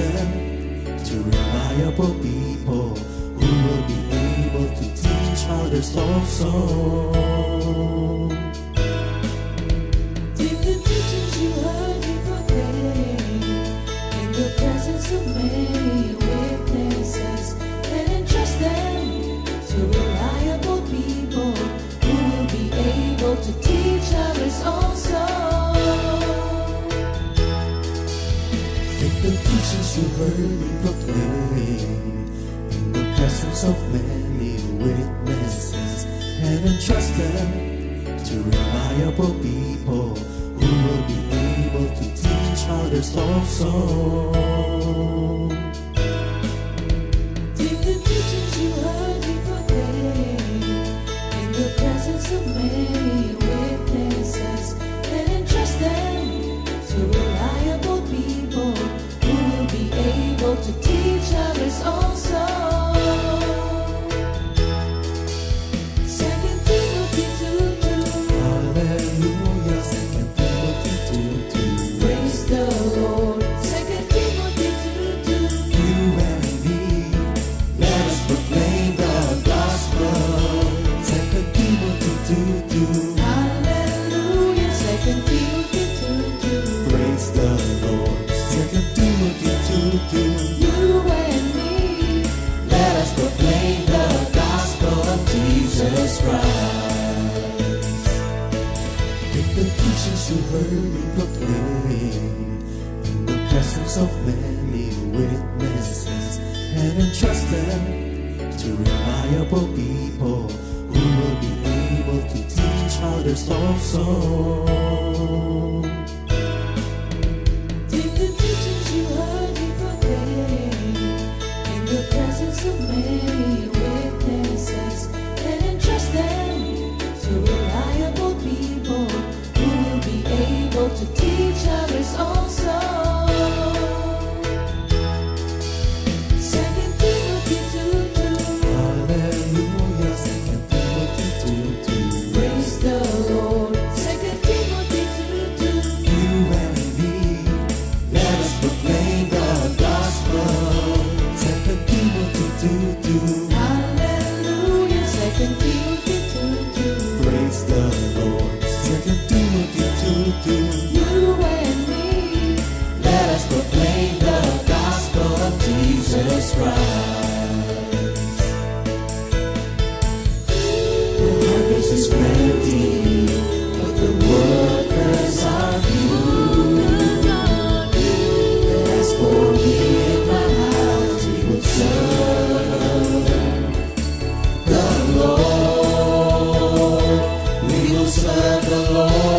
them to reliable people who will be able to teach others also. Take the teachings you heard me proclaim in the presence of many witnesses, and entrust them to reliable people who will be able to teach others also. Take the teachings you heard me proclaim in the presence of many witnesses, and entrust them to reliable people who will be able to teach others also. Take the teachings you heard me proclaim in the presence of many witnesses, and entrust them to reliable people who will be able to teach others also. Second Timothy 2:2. Hallelujah, 2 Timothy 2:2. Praise the Lord. Second Timothy 2:2. You and me, let us proclaim the gospel. 2 Timothy 2:2. Hallelujah. Second Timothy 2:2. Praise the Lord. 2 Timothy 2:2. You and me, Let us proclaim the gospel of Jesus Christ. Take the teachings you heard me proclaim in the presence of many witnesses, and entrust them to reliable people who will be able to teach others also. take the teachings you heard me proclaim in the presence of many witnesses, and entrust them to reliable people who will be able to teach others also. Second Timothy 2:2. Hallelujah, 2 Timothy 2:2. Praise the Lord. Second Timothy 2:2. You and me, let us proclaim the gospel. 2 Timothy 2:2. Hallelujah. Second Timothy 2:2. Praise the Lord. 2 Timothy 2:2. You and me, Let us proclaim the gospel of Jesus Christ. The harvest is plenty, but the workers are few. As for me and my house, we will serve the Lord. We will serve the Lord.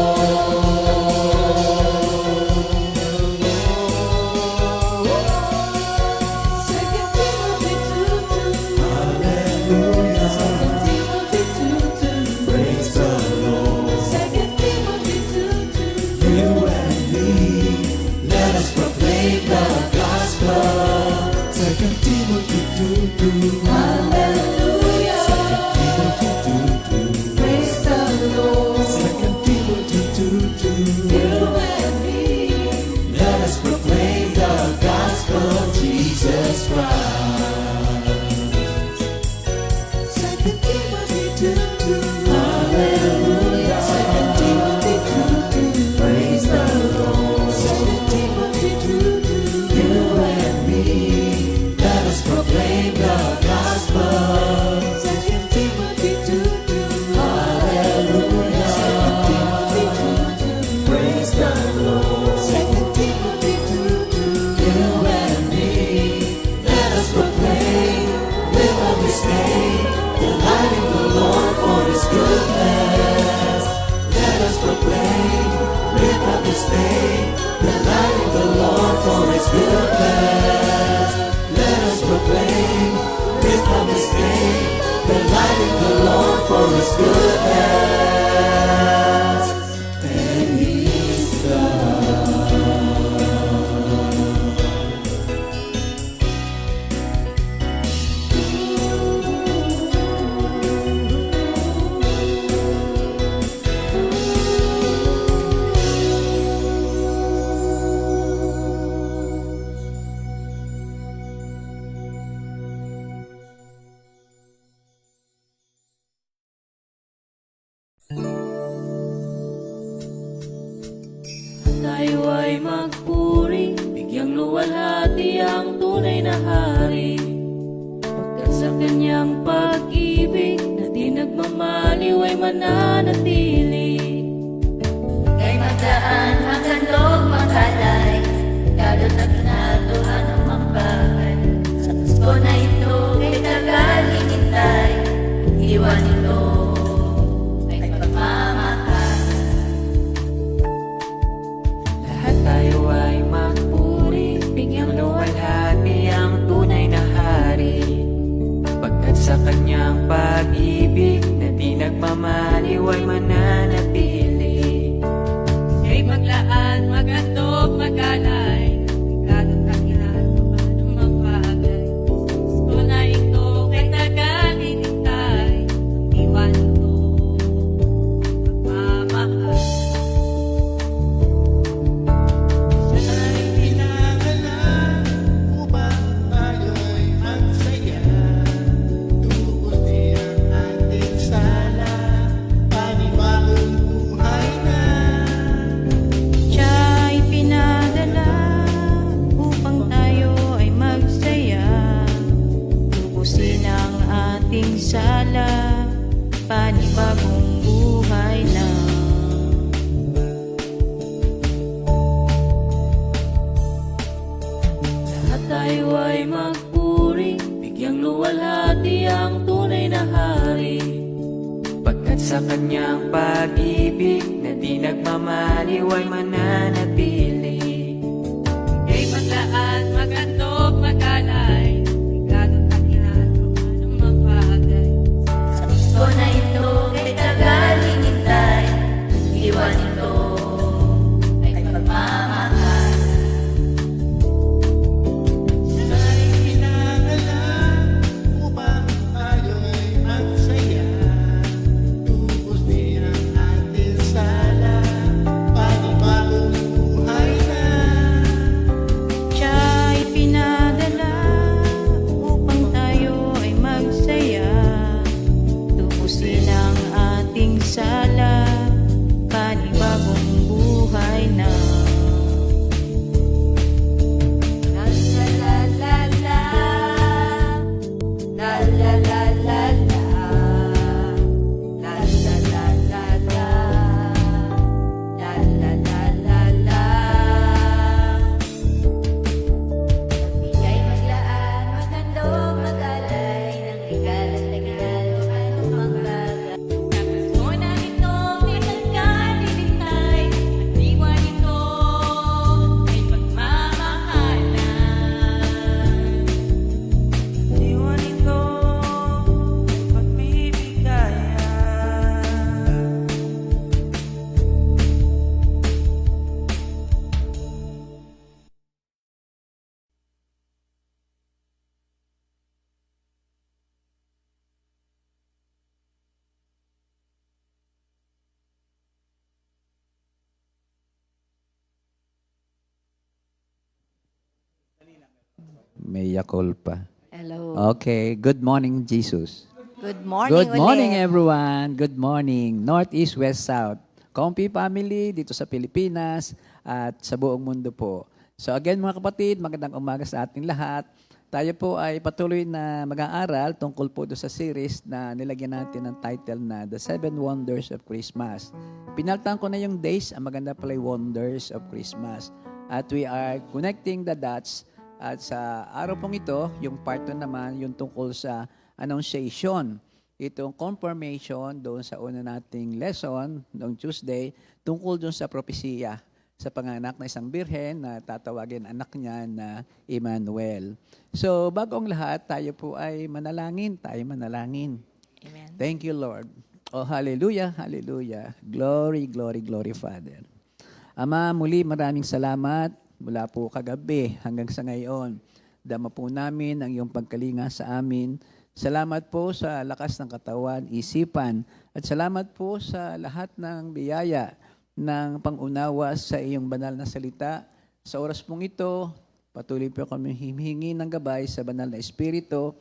Second Timothy 2:2. Hallelujah. Second Timothy 2:2. Praise the Lord. Second Timothy 2:2. You and me, let us proclaim the gospel. 2 Timothy 2:2. Hallelujah. 2 Timothy 2:2. Praise the Lord. 2 Timothy 2:2. You and me, Let us proclaim the gospel of Jesus Christ. 2 Timothy 2:2. Hallelujah. 2 Timothy 2:2. Praise the Lord. 2 Timothy 2:2. You and me, let us proclaim the gospel. 2 Timothy 2:2. Hallelujah. 2 Timothy 2:2. Praise the Lord. 2 Timothy 2:2. You and me, let us proclaim with a disdain, delighting the Lord for His goodness. Let us proclaim with a disdain, delighting the Lord for His goodness. Let us proclaim with a disdain, delighting the Lord for His goodness. And He's ay magpuri, bigyang luwalhati ang tunay na hari. Pagkat sa kanyang pag-ibig na di nagmamaliw ay mananatili. Kay magdaan, maghandog, maghalay, dadot at ginagawa ng magbagal. Sa Pasko na ito, kay tagal hinintay, iwan ito ay pagmamahal. Lahat tayo ay magpuri, bigyang luwalhati ang tunay na hari. Pagkat sa kanyang pag-ibig na di nagmamaliw ay mananatili. Kay maglaan, maghandog, magalay, dadot at ginagawa ng magbagal. Sa Pasko na ito, kay tagal hinintay, iwan ito ay pagmamahal. Siya'y pinangalan upang tayo'y magsaya. Tubos niya ang ating sala, panibagong buhay na. Siya'y pinadala upang tayo ay magsaya. Tubusin ang ating sala, panibagong buhay na. Lahat tayo ay magpuri, bigyang luwalhati ang tunay na hari. Pagkat sa kanyang pag-ibig na di nagmamaliw ay mananatili. Kay maglaan, maghandog, magalay, dadot at ginagawa ng magbagal. Sa Pasko na ito, kay tagal hinintay, iwan ito ay pagmamahal. Siya'y pinangalan upang tayo'y magsaya. Tubos niya ang ating sala, panibagong buhay na. Siya'y pinadala upang tayo ay magsaya. Tubusin ang ating sala, panibagong buhay na. La la la la la, la la la la la, la la la la la, la la la la la. Magbigay, maglaan, maghandog, mag-alay, ng regalo at regalo, anong magbagal. Tapos mo na ito, may nagkalilintay, at iwan ito ay pagmamahalan. Iwan ito ay pagbibigayan. Mea culpa. Hello. Okay, good morning, Jesus. Good morning Good morning, ulit. everyone. Good morning. North, East, West, South. Kompi family dito sa Pilipinas at sa buong mundo po. So again, mga kapatid, magandang umaga sa ating lahat. Tayo po ay patuloy na mag-aaral tungkol po doon sa series na nilagyan natin ng title na The Seven Wonders of Christmas. Pinaltan ko na yung days, ang maganda pala yung Wonders of Christmas. At we are connecting the dots. At sa araw pong ito, yung part 2 naman, yung tungkol sa Annunciation. Itong confirmation doon sa una nating lesson noong Tuesday tungkol doon sa propesiya sa panganak na isang birhen na tatawagin anak niya na Emmanuel. So, bago ang lahat, tayo po ay manalangin. Tayo manalangin. Amen. Thank you, Lord. Oh, hallelujah, hallelujah. Glory, glory, glory, Father. Ama, muli maraming salamat mula po kagabi hanggang sa ngayon. Dama po namin ang iyong pagkalinga sa amin. Salamat po sa lakas ng katawan, isipan, at salamat po sa lahat ng biyaya ng pangunawa sa iyong banal na salita. Sa oras pong ito, patuloy po kami hihingi ng gabay sa banal na Espiritu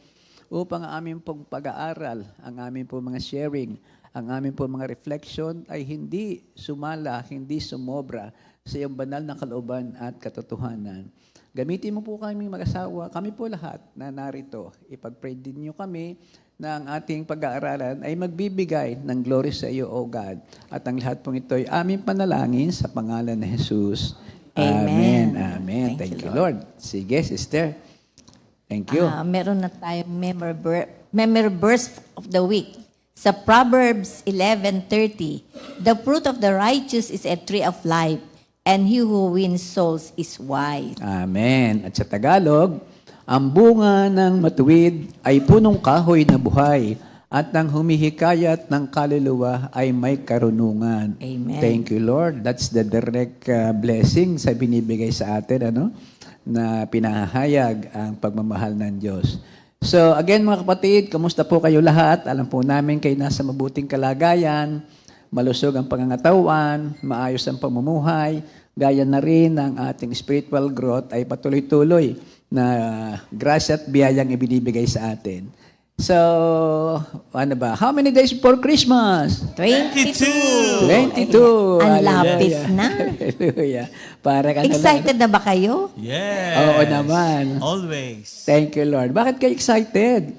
upang ang aming pong pag-aaral, ang aming pong mga sharing, ang aming po mga reflection ay hindi sumala, hindi sumobra sa iyong banal na kalooban at katotohanan. Gamitin mo po kami mag-asawa, kami po lahat na narito. Ipag-pray din niyo kami na ang ating pag-aaralan ay magbibigay ng glory sa iyo, O God. At ang lahat pong ito ay aming panalangin sa pangalan ni Jesus. Amen. Amen. Thank Thank you, you, Lord. Sige, sister. Thank you. Meron na tayong memory verse of the week. Sa Proverbs 11:30, the fruit of the righteous is a tree of life, and he who wins souls is wise. Amen. At sa Tagalog, ang bunga ng matuwid ay punong kahoy na buhay at ang humihikayat ng kaluluwa ay may karunungan. Amen. Thank you, Lord. That's the direct blessing sa binibigay sa atin, na pinahayag ang pagmamahal ng Diyos. So, again mga kapatid, kamusta po kayo lahat? Alam po namin kayo nasa mabuting kalagayan, malusog ang pangangatawan, maayos ang pamumuhay, gaya na rin ng ating spiritual growth ay patuloy-tuloy na grasya at biyayang ibinibigay sa atin. So, ano ba? How many days before Christmas? 22. 22. Ang lapit Hallelujah. na. Hallelujah. Para ka Excited na ba kayo? Yes. Oo naman. Always. Thank you, Lord. Bakit kayo excited?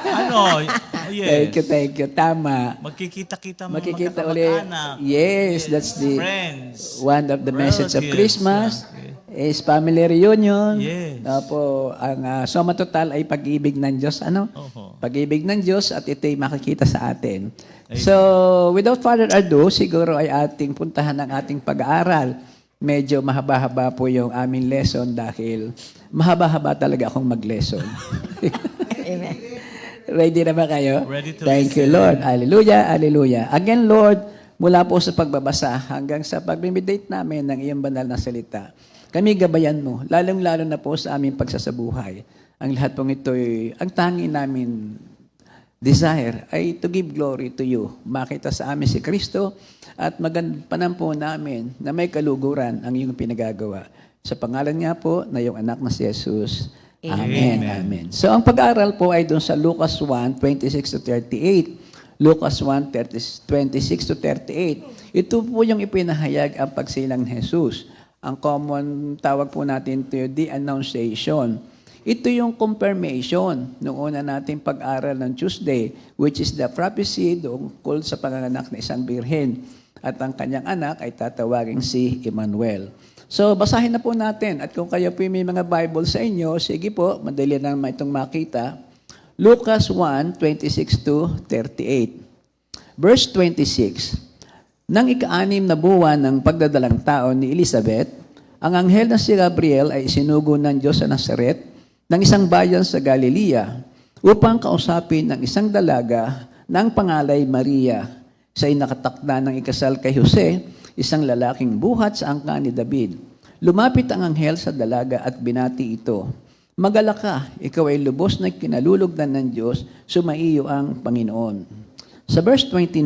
Ano? Yes. Thank you. Tama. Magkikita-kita mga Makikita ulit. magkakamag-anak. Yes, that's the Friends. one of the message of Relatives. Christmas Yeah. is family reunion. Yes. Tapo, ang suma total ay pag-ibig ng Diyos. Oho. Pag-ibig ng Diyos at ito'y makikita sa atin. So, without further ado, siguro ay ating puntahan ang ating pag-aaral. Medyo mahaba-haba po yung aming lesson dahil mahaba-haba talaga akong mag-lesson. Amen. Ready na ba kayo? Ready to Thank you, Lord. Hallelujah, hallelujah. Again, Lord, mula po sa pagbabasa hanggang sa pag-meditate namin ng iyong banal na salita, kami gabayan mo, lalong-lalo na po sa aming pagsasabuhay. Ang lahat pong ito'y, ang tangi namin desire ay to give glory to you. Makita sa amin si Kristo at magandapan po namin na may kaluguran ang iyong pinagagawa. Sa pangalan nga po na iyong anak na si Jesus. Amen. Amen. So ang pag-aaral po ay doon sa Lucas 1:26-38. Lucas 1:26-38. Ito po yung ipinahayag ang pagsilang ni Jesus. Ang common tawag po natin ito the Annunciation. Ito yung confirmation noong una nating pag-aral ng Tuesday, which is the prophecy tungkol sa panganganak na isang birhen. At ang kanyang anak ay tatawagin si Emmanuel. So, basahin na po natin. At kung kayo po may mga Bible sa inyo, sige po, madali na itong makita. Lucas 1:26-38. Verse 26. Nang ika-6 na buwan ng pagdadalang tao ni Elizabeth, ang anghel na si Gabriel ay isinugo ng Diyos sa Nazaret, ng isang bayan sa Galilea, upang kausapin ng isang dalaga na ang pangalay Maria. Siya'y nakatakda ng ikasal kay Jose, isang lalaking buhat sa angka ni David. Lumapit ang anghel sa dalaga at binati ito. Magalak ka, ikaw ay lubos na kinalulugdan ng Diyos, sumaiyo ang Panginoon. Sa verse 29,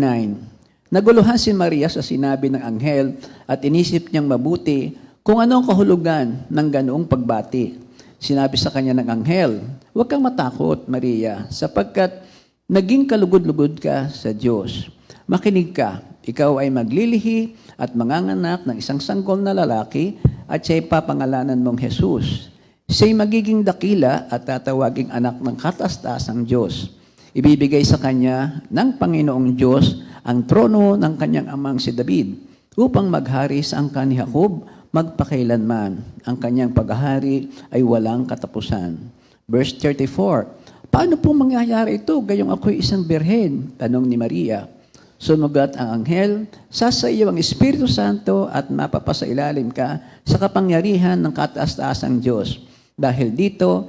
naguluhan si Maria sa sinabi ng anghel at inisip niyang mabuti kung ano ang kahulugan ng ganoong pagbati. Sinabi sa kanya ng anghel, huwag kang matakot, Maria, sapagkat naging kalugod-lugod ka sa Diyos. Makinig ka, ikaw ay maglilihi at manganganak ng isang sanggol na lalaki at siya'y papangalanan mong Jesus. Siya'y magiging dakila at tatawaging anak ng katastasang Diyos. Ibibigay sa kanya ng Panginoong Diyos ang trono ng kanyang amang si David upang maghari sa angkan ni Jacob magpakailanman. Ang kanyang paghahari ay walang katapusan. Verse 34, paano po mangyayari ito? Gayong ako'y isang birhen, tanong ni Maria. Sumagot ang anghel, sasaiyo ang Espiritu Santo at mapapasailalim ka sa kapangyarihan ng kataas-taasang Diyos. Dahil dito,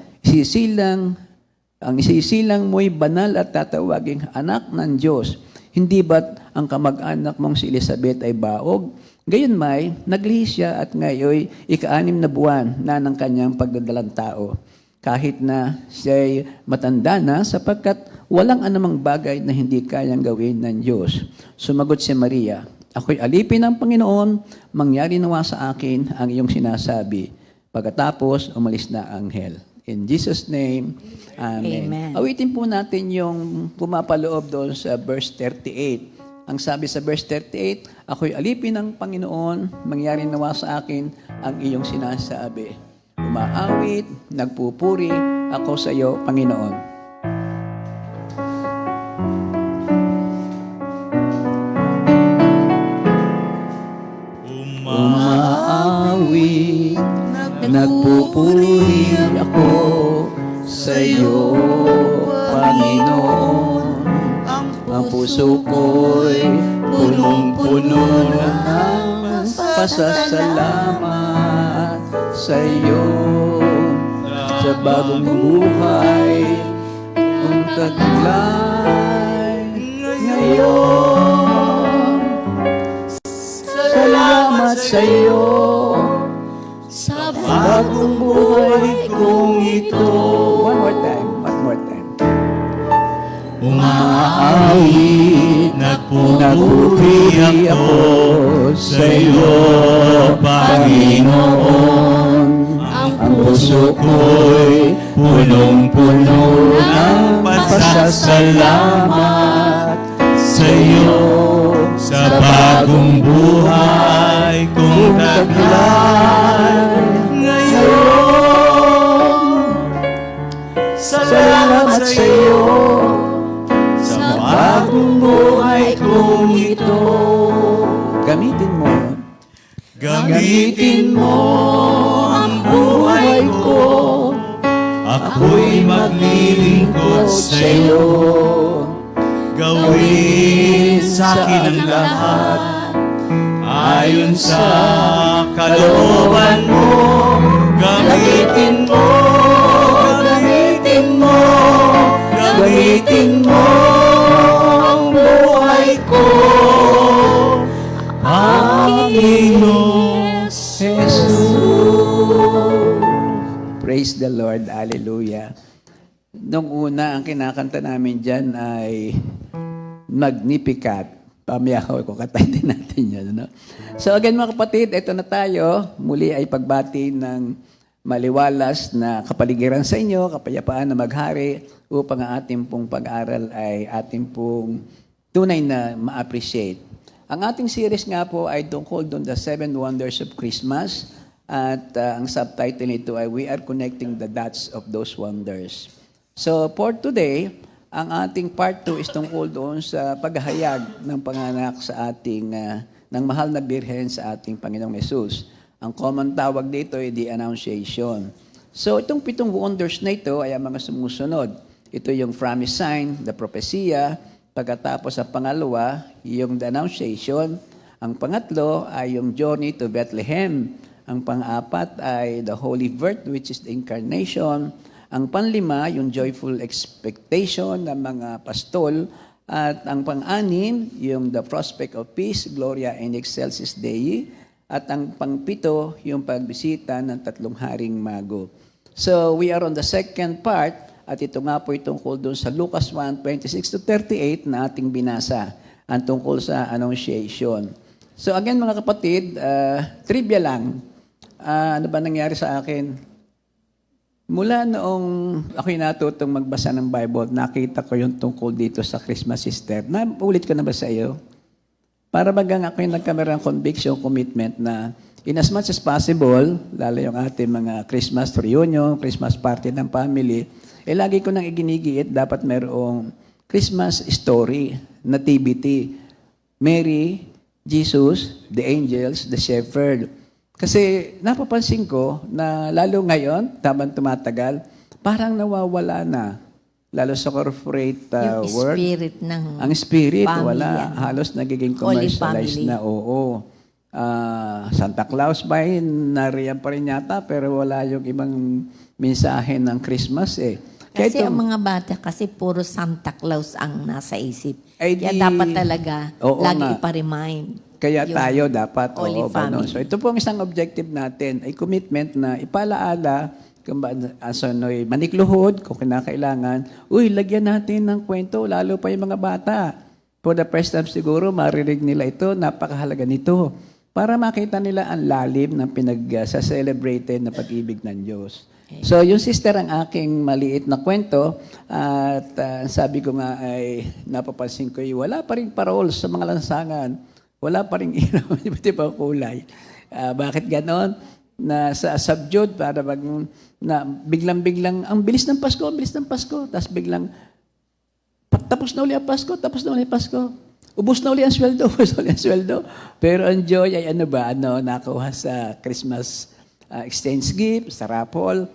ang isisilang mo'y banal at tatawaging anak ng Diyos. Hindi ba't ang kamag-anak mong si Elizabeth ay baog? Gayunmay, naglihi siya at ngayon ika-6 na buwan na ng kanyang pagdadalang tao. Kahit na siya'y matanda na sapagkat walang anumang bagay na hindi kayang gawin ng Diyos. Sumagot si Maria, ako'y alipin ng Panginoon, mangyari nawa sa akin ang iyong sinasabi. Pagkatapos, umalis na ang anghel. In Jesus' name, Amen. Amen. Awitin po natin yung pumapaloob doon sa verse 38. Ang sabi sa verse 38, ako'y alipin ng Panginoon, mangyari nawa sa akin ang iyong sinasabi. Umaawit, nagpupuri ako sa iyo, Panginoon. Umaawit, nagpupuri ako sa iyo, Panginoon. Ang puso ko'y punong-puno ng pasasalamat sa iyo. Sa bagong buhay, ang taglay ngayon. Salamat sa iyo sa bagong buhay kong ito. One more time. Umaawit, nagpupuri ako sa iyo, Panginoon. Ang puso ko'y punong-puno ng pasasalamat sa iyo. Sa bagong buhay kong taglay ngayon. Salamat sa iyo sa bagong buhay kong ito. Gamitin mo ang buhay ko. Ako'y maglilingkod sa iyo. Gawin sa akin ang lahat ayon sa kalooban mo. Gamitin mo ang buhay ko, Panginoon Jesus. Praise the Lord. Hallelujah. Nung una, ang kinakanta namin dyan ay Magnificat. Pamiyaw ko, katayin natin yan. No? So again mga kapatid, ito na tayo. Muli ay pagbati ng maliwalas na kapaligiran sa inyo, kapayapaan na maghari upang ang ating pong pag-aral ay ating pong tunay na ma-appreciate. Ang ating series nga po ay tungkol doon the 7 Wonders of Christmas at ang subtitle nito ay We Are Connecting the Dots of Those Wonders. So for today, ang ating part 2 is tungkol doon sa paghahayag ng panganak sa ating ng mahal na birhen sa ating Panginoong Yesus. Ang common tawag dito ay the Annunciation. So itong 7 wonders na ito ay ang mga sumusunod. Ito yung promise sign, the prophecia. Pagkatapos ang pangalawa, yung the Annunciation. Ang pangatlo ay yung journey to Bethlehem. Ang pang-apat ay the Holy Birth, which is the Incarnation. Ang panlima, yung joyful expectation ng mga pastol. At ang pang-anim, yung the prospect of peace, Gloria in excelsis Dei. At ang pang-pito, yung pagbisita ng 3 haring mago. So, we are on the second part, at ito nga po tungkol doon sa Lucas 1:26-38 na ating binasa, ang tungkol sa Annunciation. So, again mga kapatid, trivia lang. Ano ba nangyari sa akin? Mula noong ako'y natutong magbasa ng Bible, nakita ko yung tungkol dito sa Christmas Easter. Ulit ko na ba sa iyo? Para bagang ako'y nagkameron ng conviction, commitment na in as much as possible, lalo yung ating mga Christmas reunion, Christmas party ng family, lagi ko nang iginigiit, dapat mayroong Christmas story, nativity. Mary, Jesus, the angels, the shepherd. Kasi napapansin ko na lalo ngayon, tamang tumatagal, parang nawawala na. Lalo sa corporate Yung world. spirit ng Ang spirit, family, wala. Halos nagiging Holy commercialized family. na, oo. Santa Claus ba nariyan pa rin yata, pero wala yung ibang mensahe ng Christmas eh. Kasi Kaya ang mga bata, kasi puro Santa Claus ang nasa isip. Ay Kaya di- dapat talaga, Oo lagi nga. ipa-remind. Kaya yung tayo dapat, Holy ganun. Family. So ito po ang isang objective natin, ay commitment na ipalaala, kung manikluhod, kung kinakailangan, lagyan natin ng kwento, lalo pa yung mga bata. For the first time siguro, marinig nila ito, napakahalaga nito. Para makita nila ang lalim ng pinag-celebrated na pag-ibig ng Diyos. So, yung sister ang aking maliit na kwento at sabi ko nga ay napapansin ko wala pa rin parol sa mga lansangan. Wala pa rin ilaw, iba't ibang kulay. Bakit ganon? Na sa subdued para na biglang-biglang ang bilis ng Pasko, tapos biglang tapos na uli ang Pasko, ubos na uli ang sweldo, Pero ang joy ay nakuha sa Christmas exchange gift, sa raffle.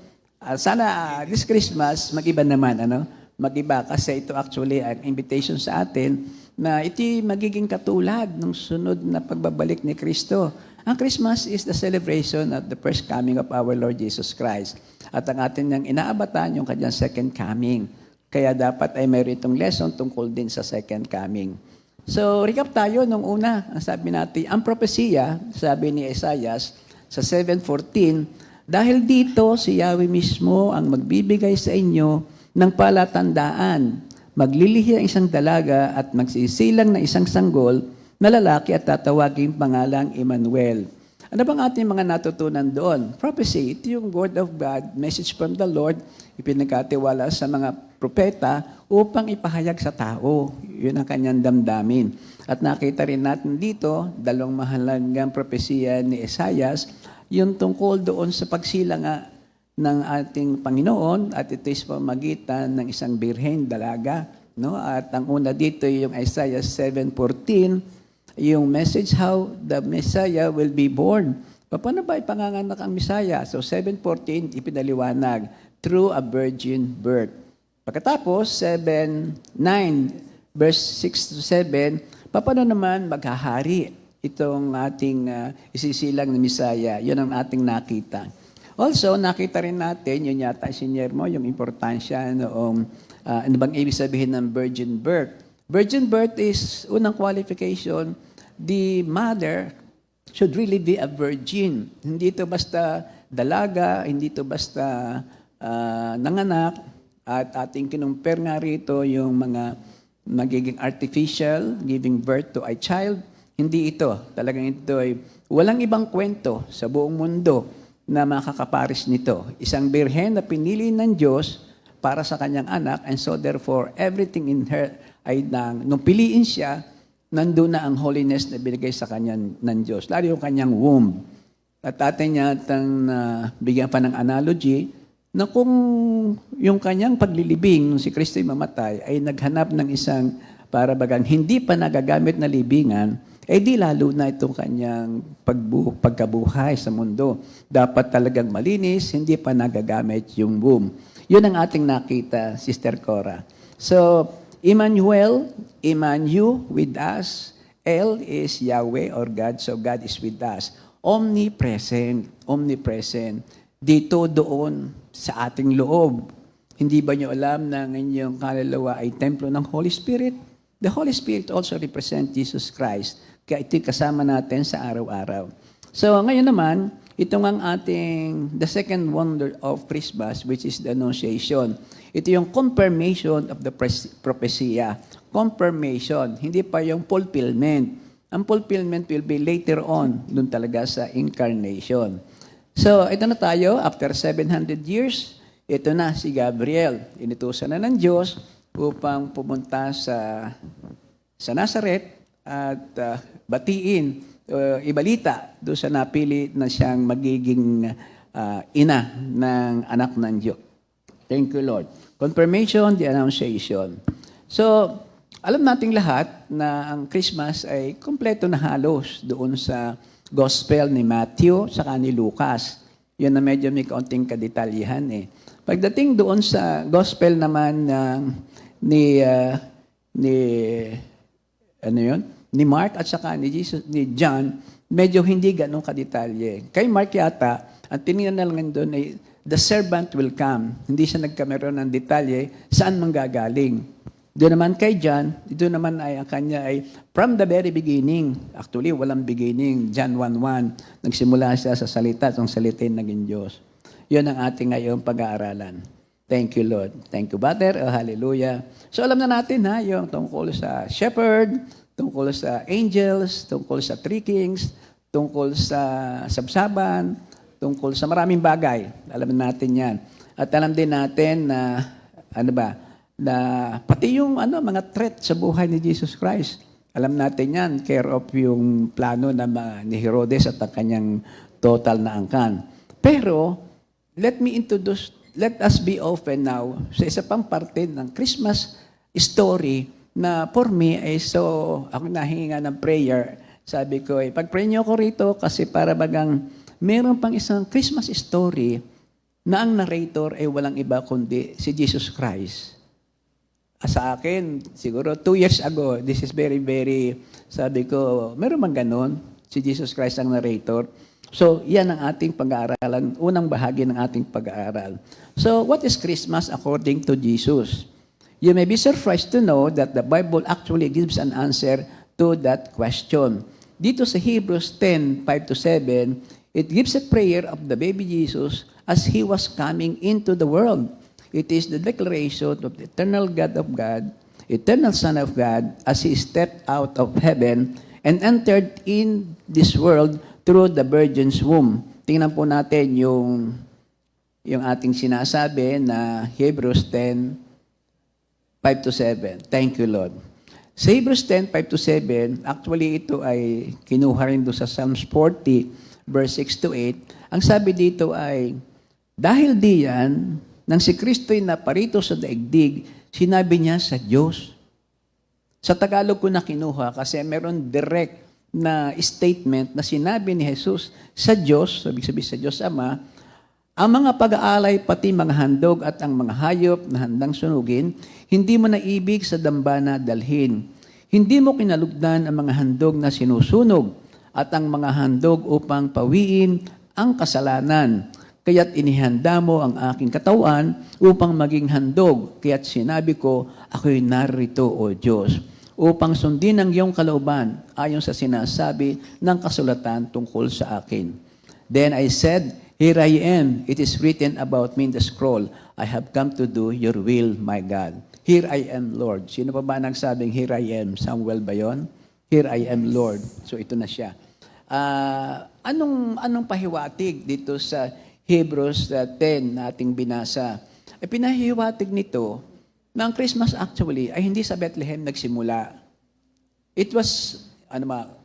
Sana this Christmas, mag-iba naman, mag-iba kasi ito actually ang invitation sa atin na ito magiging katulad ng sunod na pagbabalik ni Kristo. Ang Christmas is the celebration of the first coming of our Lord Jesus Christ. At ang atin niyang inaabatan yung kanyang second coming. Kaya dapat ay mayroon itong lesson tungkol din sa second coming. So, recap tayo nung una. Ang sabi natin, ang propesya, sabi ni Esaias sa 7:14, dahil dito si Yahweh mismo ang magbibigay sa inyo ng palatandaan. Maglilihi ang isang dalaga at magsisilang na isang sanggol na lalaki at tatawaging pangalang Emmanuel. Ano bang ating mga natutunan doon? Prophecy, ito yung word of God, message from the Lord, ipinagkatiwala sa mga propeta upang ipahayag sa tao. Yun ang kanyang damdamin. At nakita rin natin dito, dalawang mahalagang propesya ni Esaias, yung tungkol doon sa pagsilang ng ating Panginoon at ito is pamagitan ng isang birhen, dalaga. No? At ang una dito yung Isaiah 7:14, yung message how the Messiah will be born. Paano ba ipanganganak ang Messiah? So 7:14, ipinaliwanag, through a virgin birth. Pagkatapos, 7:9, verse 6 to 7, paano naman maghahari itong ating isisilang na Messiah? Yun ang ating nakita. Also, nakita rin natin, yun yata senior mo, yung importansya noong, ano bang ibig sabihin ng virgin birth? Virgin birth is, unang qualification, the mother should really be a virgin. Hindi ito basta dalaga, hindi ito basta nanganak, at ating kinumpir nga rito yung mga magiging artificial, giving birth to a child. Hindi ito. Talagang ito ay walang ibang kwento sa buong mundo na makakaparis nito. Isang birhen na pinili ng Diyos para sa kanyang anak, and so therefore, everything in her ay nung piliin siya, nandun na ang holiness na binigay sa kanya ng Diyos. Lalo yung kanyang womb. At atin niya bigyan pa ng analogy na kung yung kanyang paglilibing nung si Kristo ay mamatay ay naghanap ng isang para bagang hindi pa nagagamit na libingan, di lalo na itong kanyang pagkabuhay sa mundo. Dapat talagang malinis, hindi pa nagagamit yung womb. Yun ang ating nakita, Sister Cora. So, Emmanuel with us. El is Yahweh or God, so God is with us. Omnipresent. Dito, doon, sa ating loob. Hindi ba niyo alam na ang inyong kaluluwa ay templo ng Holy Spirit? The Holy Spirit also represents Jesus Christ. Kaya ito'y kasama natin sa araw-araw. So, ngayon naman, ito ang the second wonder of Christmas, which is the Annunciation. Ito yung confirmation of the prophecia. Confirmation, hindi pa yung fulfillment. Ang fulfillment will be later on, dun talaga sa incarnation. So, ito na tayo, after 700 years, ito na si Gabriel. Inutusan na ng Diyos upang pumunta sa Nazareth at batiin, ibalita doon sa napili na siyang magiging ina ng anak ng Diyos. Thank you, Lord. Confirmation, the Annunciation. So, alam nating lahat na ang Christmas ay kompleto na halos doon sa Gospel ni Matthew saka ni Lucas. Yun na medyo may kaunting kadetalyahan eh. Pagdating doon sa Gospel naman ni Mark at saka ni John, medyo hindi ganun kadetalye. Kay Mark yata, ang tinignan na lang doon ay the servant will come. Hindi siya nagkameron ng detalye saan manggagaling. Doon naman kay John, ito naman ay ang kanya ay from the very beginning. Actually, walang beginning. John 1:1. Nagsimula siya sa salita, at ang salitain naging Diyos. Yun ang ating ngayong pag-aaralan. Thank you, Lord. Thank you, Father. Oh, hallelujah. So alam na natin yung tungkol sa shepherd, tungkol sa angels, tungkol sa three kings, tungkol sa sabsaban, tungkol sa maraming bagay. Alam natin yan. At alam din natin na, na pati yung mga threat sa buhay ni Jesus Christ. Alam natin yan, care of yung plano ni Herodes at ang kanyang total na angkan. Pero, let us be open now sa isa pang parte ng Christmas story na for me ay ako nahinga ng prayer. Sabi ko, pag-pray niyo ko rito kasi para bagang meron pang isang Christmas story na ang narrator ay walang iba kundi si Jesus Christ. Sa akin, siguro 2 years ago, this is very, very, sabi ko, meron bang ganon? Si Jesus Christ ang narrator. So, yan ang ating pag-aaralan, unang bahagi ng ating pag-aaral. So, what is Christmas according to Jesus? You may be surprised to know that the Bible actually gives an answer to that question. Dito sa Hebrews 10:5-7, it gives a prayer of the baby Jesus as he was coming into the world. It is the declaration of the eternal God of God, eternal Son of God, as he stepped out of heaven and entered in this world through the virgin's womb. Tingnan po natin yung ating sinasabi na Hebrews 10:5-7. Thank you, Lord. Sa Hebrews 10:5-7, actually ito ay kinuha rin doon sa Psalms 40, verse 6-8. Ang sabi dito ay, dahil diyan, nang si Kristo'y naparito sa daigdig, sinabi niya sa Diyos. Sa Tagalog ko na kinuha kasi meron direct na statement na sinabi ni Jesus sa Diyos, sabi sa Diyos Ama, ang mga pag-aalay, pati mga handog at ang mga hayop na handang sunugin, hindi mo na ibig sa dambana dalhin. Hindi mo kinalugdan ang mga handog na sinusunog at ang mga handog upang pawiin ang kasalanan. Kaya't inihanda mo ang aking katawan upang maging handog. Kaya't sinabi ko, ako'y narito, O Diyos, upang sundin ang iyong kalooban ayon sa sinasabi ng kasulatan tungkol sa akin. Then I said, here I am. It is written about me in the scroll. I have come to do your will, my God. Here I am, Lord. Sino pa ba nagsabing, here I am? Samuel ba yun? Here I am, Lord. So ito na siya. Anong pahiwatig dito sa Hebrews 10 na ating binasa? Pinahiwatig nito na ang Christmas actually ay hindi sa Bethlehem nagsimula. It was,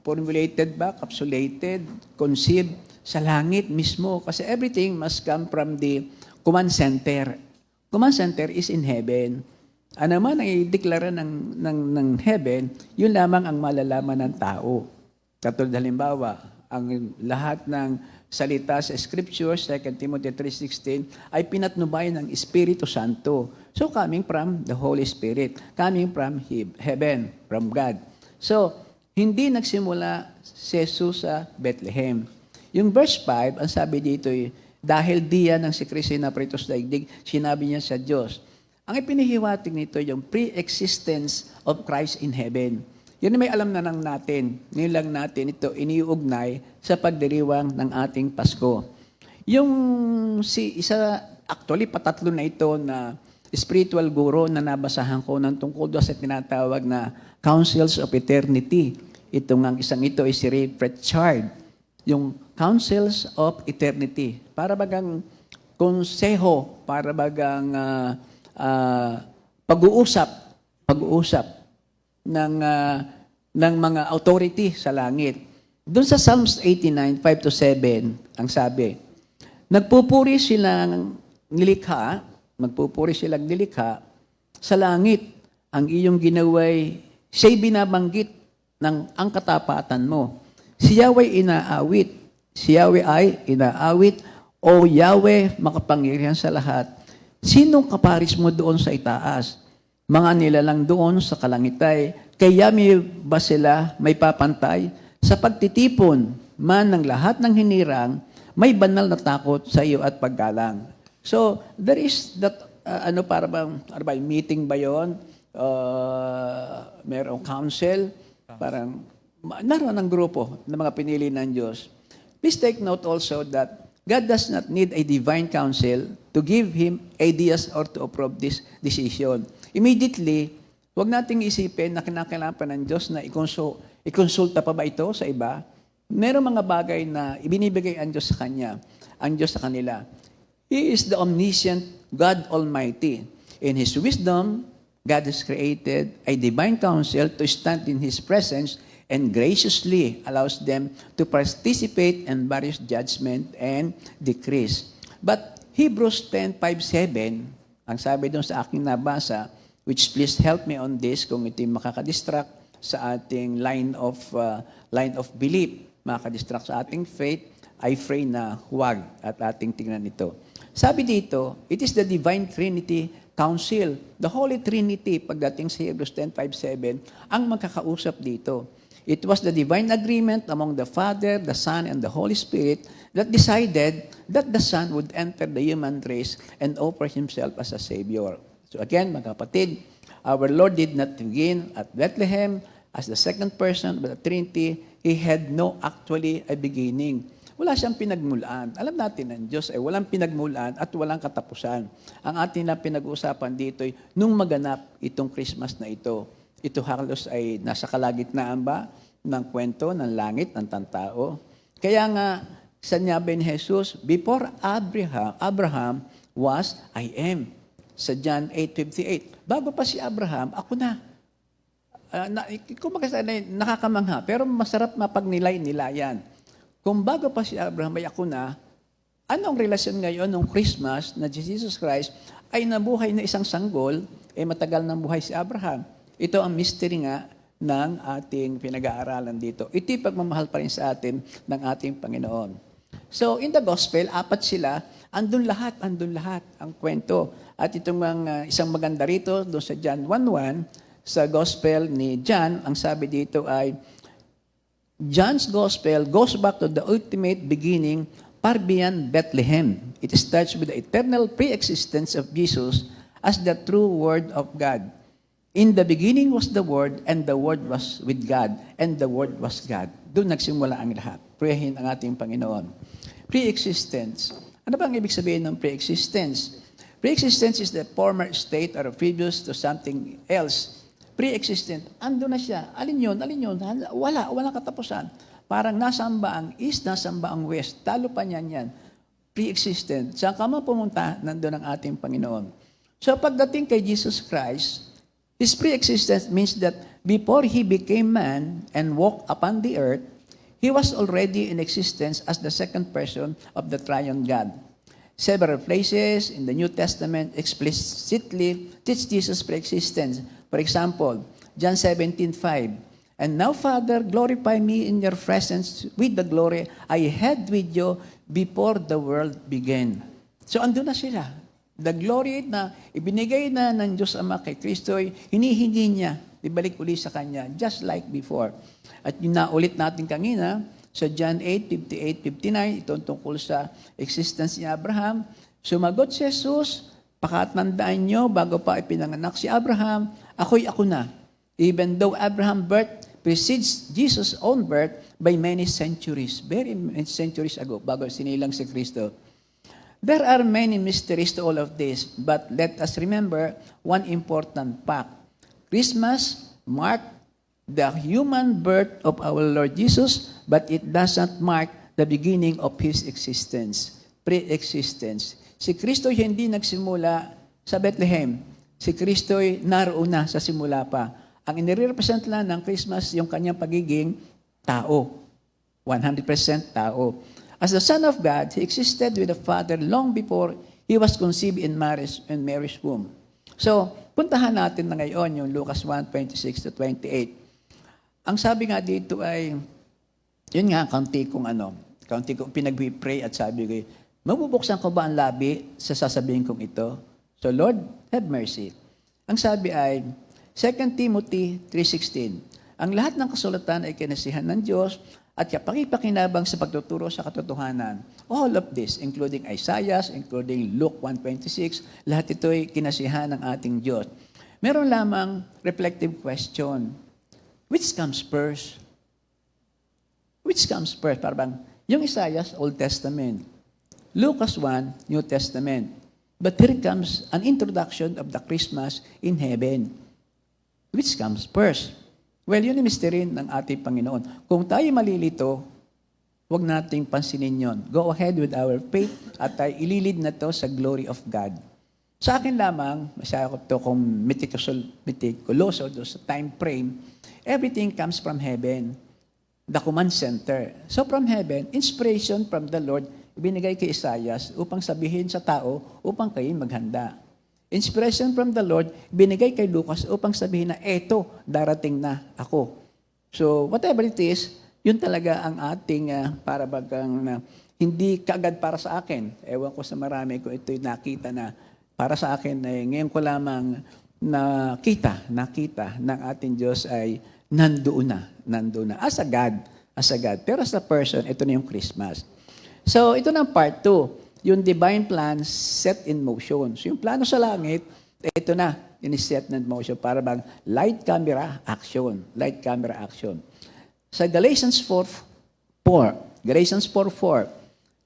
formulated ba, capsulated, conceived sa langit mismo. Kasi everything must come from the command center. Command center is in heaven. Ano man ang i-deklara ng heaven, yun lamang ang malalaman ng tao. Katulad halimbawa, ang lahat ng salita sa Scripture, 2 Timothy 3:16, ay pinatnubayan ng Espiritu Santo. So, coming from the Holy Spirit, coming from heaven, from God. So, hindi nagsimula si Jesus sa Bethlehem. Yung verse 5, ang sabi dito, dahil diyan ng si Kristo na parito sa daigdig, sinabi niya sa Diyos. Ang ipinihiwatig nito yung pre-existence of Christ in heaven. Yun may alam na lang natin. Ngayon lang natin ito iniuugnay sa pagdiriwang ng ating Pasko. Yung actually patatlo na ito na spiritual guru na nabasahan ko ng tungkol doon sa tinatawag na Councils of Eternity. Isang ito ay si Ray Pritchard. Yung Councils of Eternity. Para bagang konseho, para bagang pag-uusap ng mga authority sa langit. Doon sa Psalms 89, 5-7, ang sabi, magpupuri silang nilikha sa langit. Ang iyong ginaway, siya'y binabanggit ng ang katapatan mo. Si Yahweh ay inaawit, O Yahweh, makapangyarihan sa lahat. Sinong kaparis mo doon sa itaas? Mga nilalang doon sa kalangitay, kaya ba sila may papantay? Sa pagtitipon man ng lahat ng hinirang, may banal na takot sa iyo at paggalang. So, there is that, meeting ba yun? Mayroong council, parang, naroon ang grupo ng mga pinili ng Diyos. Please take note also that God does not need a divine counsel to give Him ideas or to approve this decision. Immediately, huwag nating isipin na kinakailangan pa ng Diyos na ikonsulta pa ba ito sa iba? Merong mga bagay na ibinibigay ang Diyos sa Kanya. ang Diyos sa kanila. He is the omniscient God Almighty. In His wisdom, God has created a divine council to stand in His presence and graciously allows them to participate in various judgment and decrees. But Hebrews 10:5-7, ang sabi doon sa aking nabasa, which please help me on this kung ito'y makakadistract sa ating line of belief, makakadistract sa ating faith, I pray na huwag at ating tingnan ito. Sabi dito, it is the divine Trinity Council, the Holy Trinity, pagdating sa Hebrews 10:5-7, ang magkakausap dito. It was the divine agreement among the Father, the Son, and the Holy Spirit that decided that the Son would enter the human race and offer Himself as a Savior. So again, mga kapatid, our Lord did not begin at Bethlehem as the second person of the Trinity. He had no actually a beginning. Wala siyang pinagmulan. Alam natin ang Diyos ay walang pinagmulan at walang katapusan. Ang ating lang pinag-uusapan dito ay nung maganap itong Christmas na ito. Ito halos ay nasa kalagitnaan ba ng kwento ng langit, ng tantao. Kaya nga, sinabi ni Jesus, before Abraham was, I am. Sa John 8:58. Bago pa si Abraham, ako na. Kung nakakamangha, pero masarap mapagnilay-nilayan. Kung bago pa si Abraham ay ako na, anong relasyon ngayon ng Christmas na Jesus Christ ay nabuhay na isang sanggol, matagal ng buhay si Abraham. Ito ang mystery nga ng ating pinag-aaralan dito. Ito'y pagmamahal pa rin sa atin ng ating Panginoon. So, in the gospel, 4 sila, andun lahat ang kwento. At itong isang maganda rito, doon sa John 1:1, sa gospel ni John, ang sabi dito ay, John's gospel goes back to the ultimate beginning, far beyond Bethlehem. It starts with the eternal pre-existence of Jesus as the true Word of God. In the beginning was the Word, and the Word was with God, and the Word was God. Doon nagsimula ang lahat. Prayahin ang ating Panginoon. Pre-existence. Ano ba ang ibig sabihin ng pre-existence? Pre-existence is the former state or previous to something else. Pre-existent, ando na siya. Alin yun? Walang katapusan. Parang nasamba ang east, nasamba ang west. Talo pa niyan yan. Pre-existent. Saan ka man pumunta, nandun ang ating Panginoon. So pagdating kay Jesus Christ, His pre-existence means that before He became man and walked upon the earth, He was already in existence as the second person of the triune God. Several places in the New Testament explicitly teach Jesus' pre-existence. For example, John 17:5, and now, Father, glorify me in your presence with the glory I had with you before the world began. So, andun na sila. The glory na ibinigay na ng Diyos Ama kay Kristo, hinihingi niya, ibalik uli sa Kanya, just like before. At yun na ulit natin kanina, sa John 8:58-59, ito tungkol sa existence ni Abraham. Sumagot si Jesus, pakatandaan nyo, bago pa ipinanganak si Abraham, ako'y ako na. Even though Abraham's birth precedes Jesus' own birth by many centuries, very many centuries ago, bago sinilang si Kristo. There are many mysteries to all of this, but let us remember one important fact. Christmas marked the human birth of our Lord Jesus, but it doesn't mark the beginning of His existence, pre-existence. Si Kristo'y hindi nagsimula sa Bethlehem. Si Kristo'y naroon na sa simula pa. Ang inirepresent lang ng Christmas, yung kanyang pagiging tao. 100% tao. As the Son of God, He existed with the Father long before He was conceived in Mary's womb. So, puntahan natin na ngayon yung Lucas 1:26-28. Ang sabi nga dito ay, yun nga, kaunti kong pinag-pray at sabi ko, mabubuksan ko ba ang labi sa sasabihin kong ito? So Lord, have mercy. Ang sabi ay, 2 Timothy 3:16, ang lahat ng kasulatan ay kinasihan ng Diyos at kapakipakinabang sa pagtuturo sa katotohanan. All of this, including Isaiah, including Luke 1:26, lahat ito ay kinasihan ng ating Diyos. Meron lamang reflective question. Which comes first? Which comes first? Parang yung Isaiah, Old Testament. Lucas 1, New Testament. But here comes an introduction of the Christmas in heaven. Which comes first? Well, yun yung mystery ng ating Panginoon. Kung tayo malilito, huwag nating pansinin yon. Go ahead with our faith at tayo ililid na to sa glory of God. Sa akin lamang, masyado to kung meticuloso do sa time frame, everything comes from heaven, the command center. So from heaven, inspiration from the Lord, ibinigay kay Isaias upang sabihin sa tao, upang kayo maghanda. Inspiration from the Lord, binigay kay Lucas upang sabihin na, eto, darating na ako. So whatever it is, yun talaga ang ating para bagang hindi kaagad para sa akin. Ewan ko sa marami ko ito'y nakita na para sa akin ay ngayon ko lamang nakita ng ating Diyos ay nandoon na. As a God. Pero as a person, ito na yung Christmas. So ito na part 2, yung divine plan set in motion. So yung plano sa langit, ito na, in-set in motion para bang light camera action. Sa Galatians 4:4,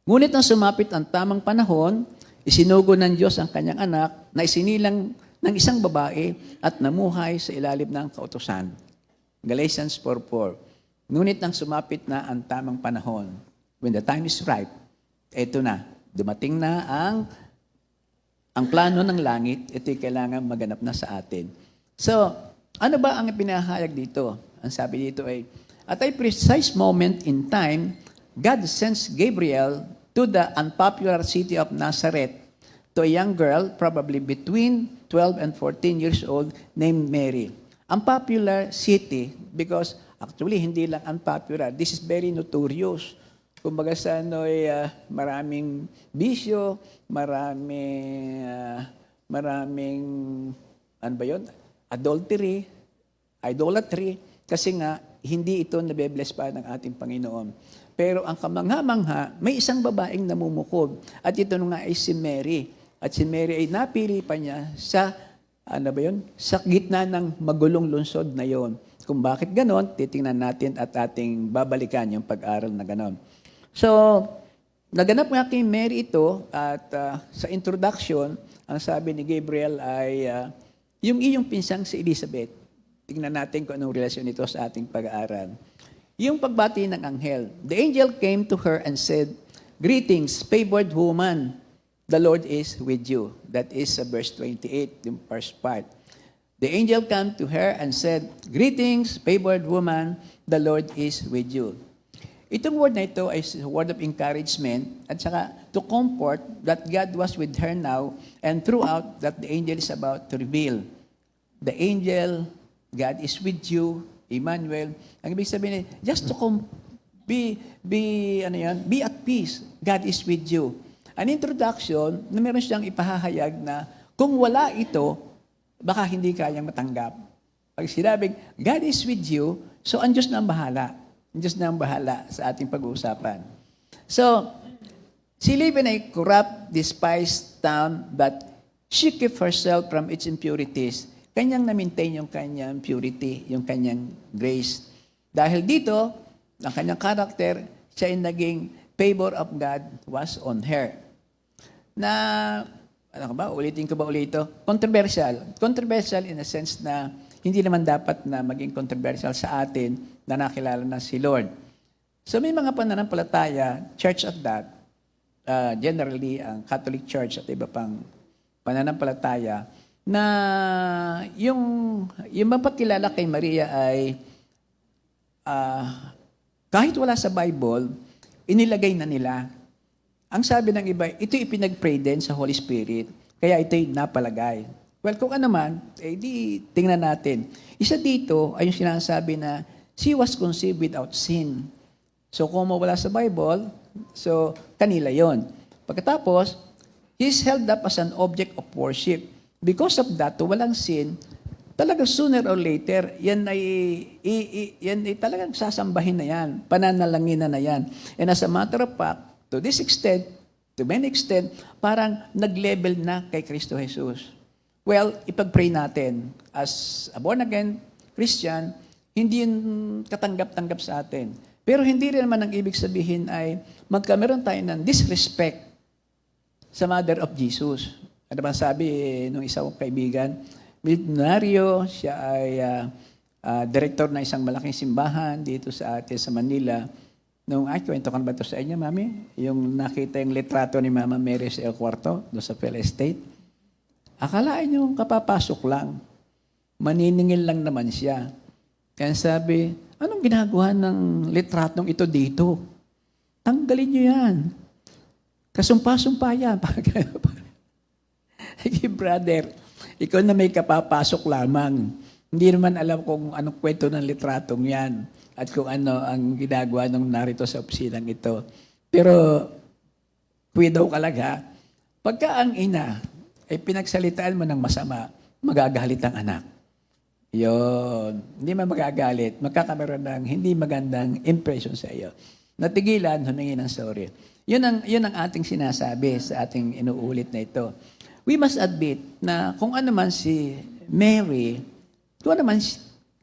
ngunit nang sumapit ang tamang panahon, isinugo ng Diyos ang kanyang anak na isinilang ng isang babae at namuhay sa ilalim ng kautusan. Galatians 4:4, ngunit nang sumapit na ang tamang panahon, when the time is right, eto na, dumating na ang plano ng langit, ito'y kailangan maganap na sa atin. So, ano ba ang pinahayag dito? Ang sabi dito ay, at a precise moment in time, God sends Gabriel to the unpopular city of Nazareth to a young girl, probably between 12 and 14 years old, named Mary. Unpopular city because actually hindi lang unpopular. This is very notorious. Kumbaga sa maraming bisyo, maraming ano ba yun? Adultery, idolatry, kasi nga hindi ito nabe-bless pa ng ating Panginoon. Pero ang kamangha-mangha, may isang babaeng namumukod at ito nga ay si Mary. At si Mary ay napili pa niya sa sa gitna ng magulong lungsod na yon. Kung bakit ganon, titingnan natin at ating babalikan yung pag-aral na ganon. So, naganap nga kay Mary ito at sa introduction, ang sabi ni Gabriel ay yung iyong pinsang si Elizabeth. Tingnan natin kung anong relasyon nito sa ating pag-aaral. Yung pagbati ng anghel. The angel came to her and said, "Greetings, favored woman, the Lord is with you." That is verse 28, yung first part. The angel came to her and said, "Greetings, favored woman, the Lord is with you." Itong word na ito ay a word of encouragement at saka to comfort that God was with her now and throughout that the angel is about to reveal. The angel, God is with you, Emmanuel. Ang ibig sabihin, just to be at peace. God is with you. An introduction na meron siyang ipahahayag na kung wala ito, baka hindi kayang matanggap. Pag sinabing, God is with you, so ang Diyos na ang bahala. Ang Diyos na ang bahala sa ating pag-uusapan. So, she lived in a corrupt, despised town, but she kept herself from its impurities. Kanyang na-maintain yung kanyang purity, yung kanyang grace. Dahil dito, ang kanyang karakter, siya ay naging favor of God was on her. Na, ulitin ko ba ulit ito? Controversial. Controversial in a sense na hindi naman dapat na maging controversial sa atin na nakilala na si Lord. So may mga pananampalataya, church at that, generally ang Catholic Church at iba pang pananampalataya, na yung mapakilala kay Maria ay kahit wala sa Bible, inilagay na nila. Ang sabi ng iba, ito ipinag-pray din sa Holy Spirit, kaya ito'y napalagay. Well, kung ano man, di tingnan natin. Isa dito ay yung sinasabi na she was conceived without sin. So kung mawala sa Bible, so kanila yon. Pagkatapos, he is held up as an object of worship. Because of that, walang sin, talagang sooner or later, yan ay talagang sasambahin na yan, pananalangin na yan. And as a matter of fact, to this extent, to many extent, parang nag-level na kay Kristo Jesus. Well, ipag-pray natin. As a born-again Christian, hindi yun katanggap-tanggap sa atin. Pero hindi rin naman ang ibig sabihin ay magkameron tayo ng disrespect sa Mother of Jesus. Ano ba sabi nung isa kong kaibigan? Milyonaryo, siya ay director ng isang malaking simbahan dito sa atin sa Manila. kwento ko na ba ito sa inyo, Mami? Yung nakita yung litrato ni Mama Mary sa El Cuarto, doon sa Phil Estate. Akalain nyo, kapapasok lang. Maniningil lang naman siya. Kaya sabi, anong ginagawa ng litratong ito dito? Tanggalin nyo yan. Kasumpa-sumpa yan. Hey, brother, ikaw na may kapapasok lamang. Hindi naman alam kung anong kwento ng litratong yan at kung ano ang ginagawa nung narito sa opisinang ito. Pero, widow ka lang ha. Pagka ang ina ay pinagsalitaan mo ng masama, magagalit ang anak. Yun. Hindi man magagalit, magkakameron ng hindi magandang impression sa iyo. Natigilan, humingi ng sorry. Yun ang ating sinasabi sa ating inuulit na ito. We must admit na kung ano man si Mary, kung ano man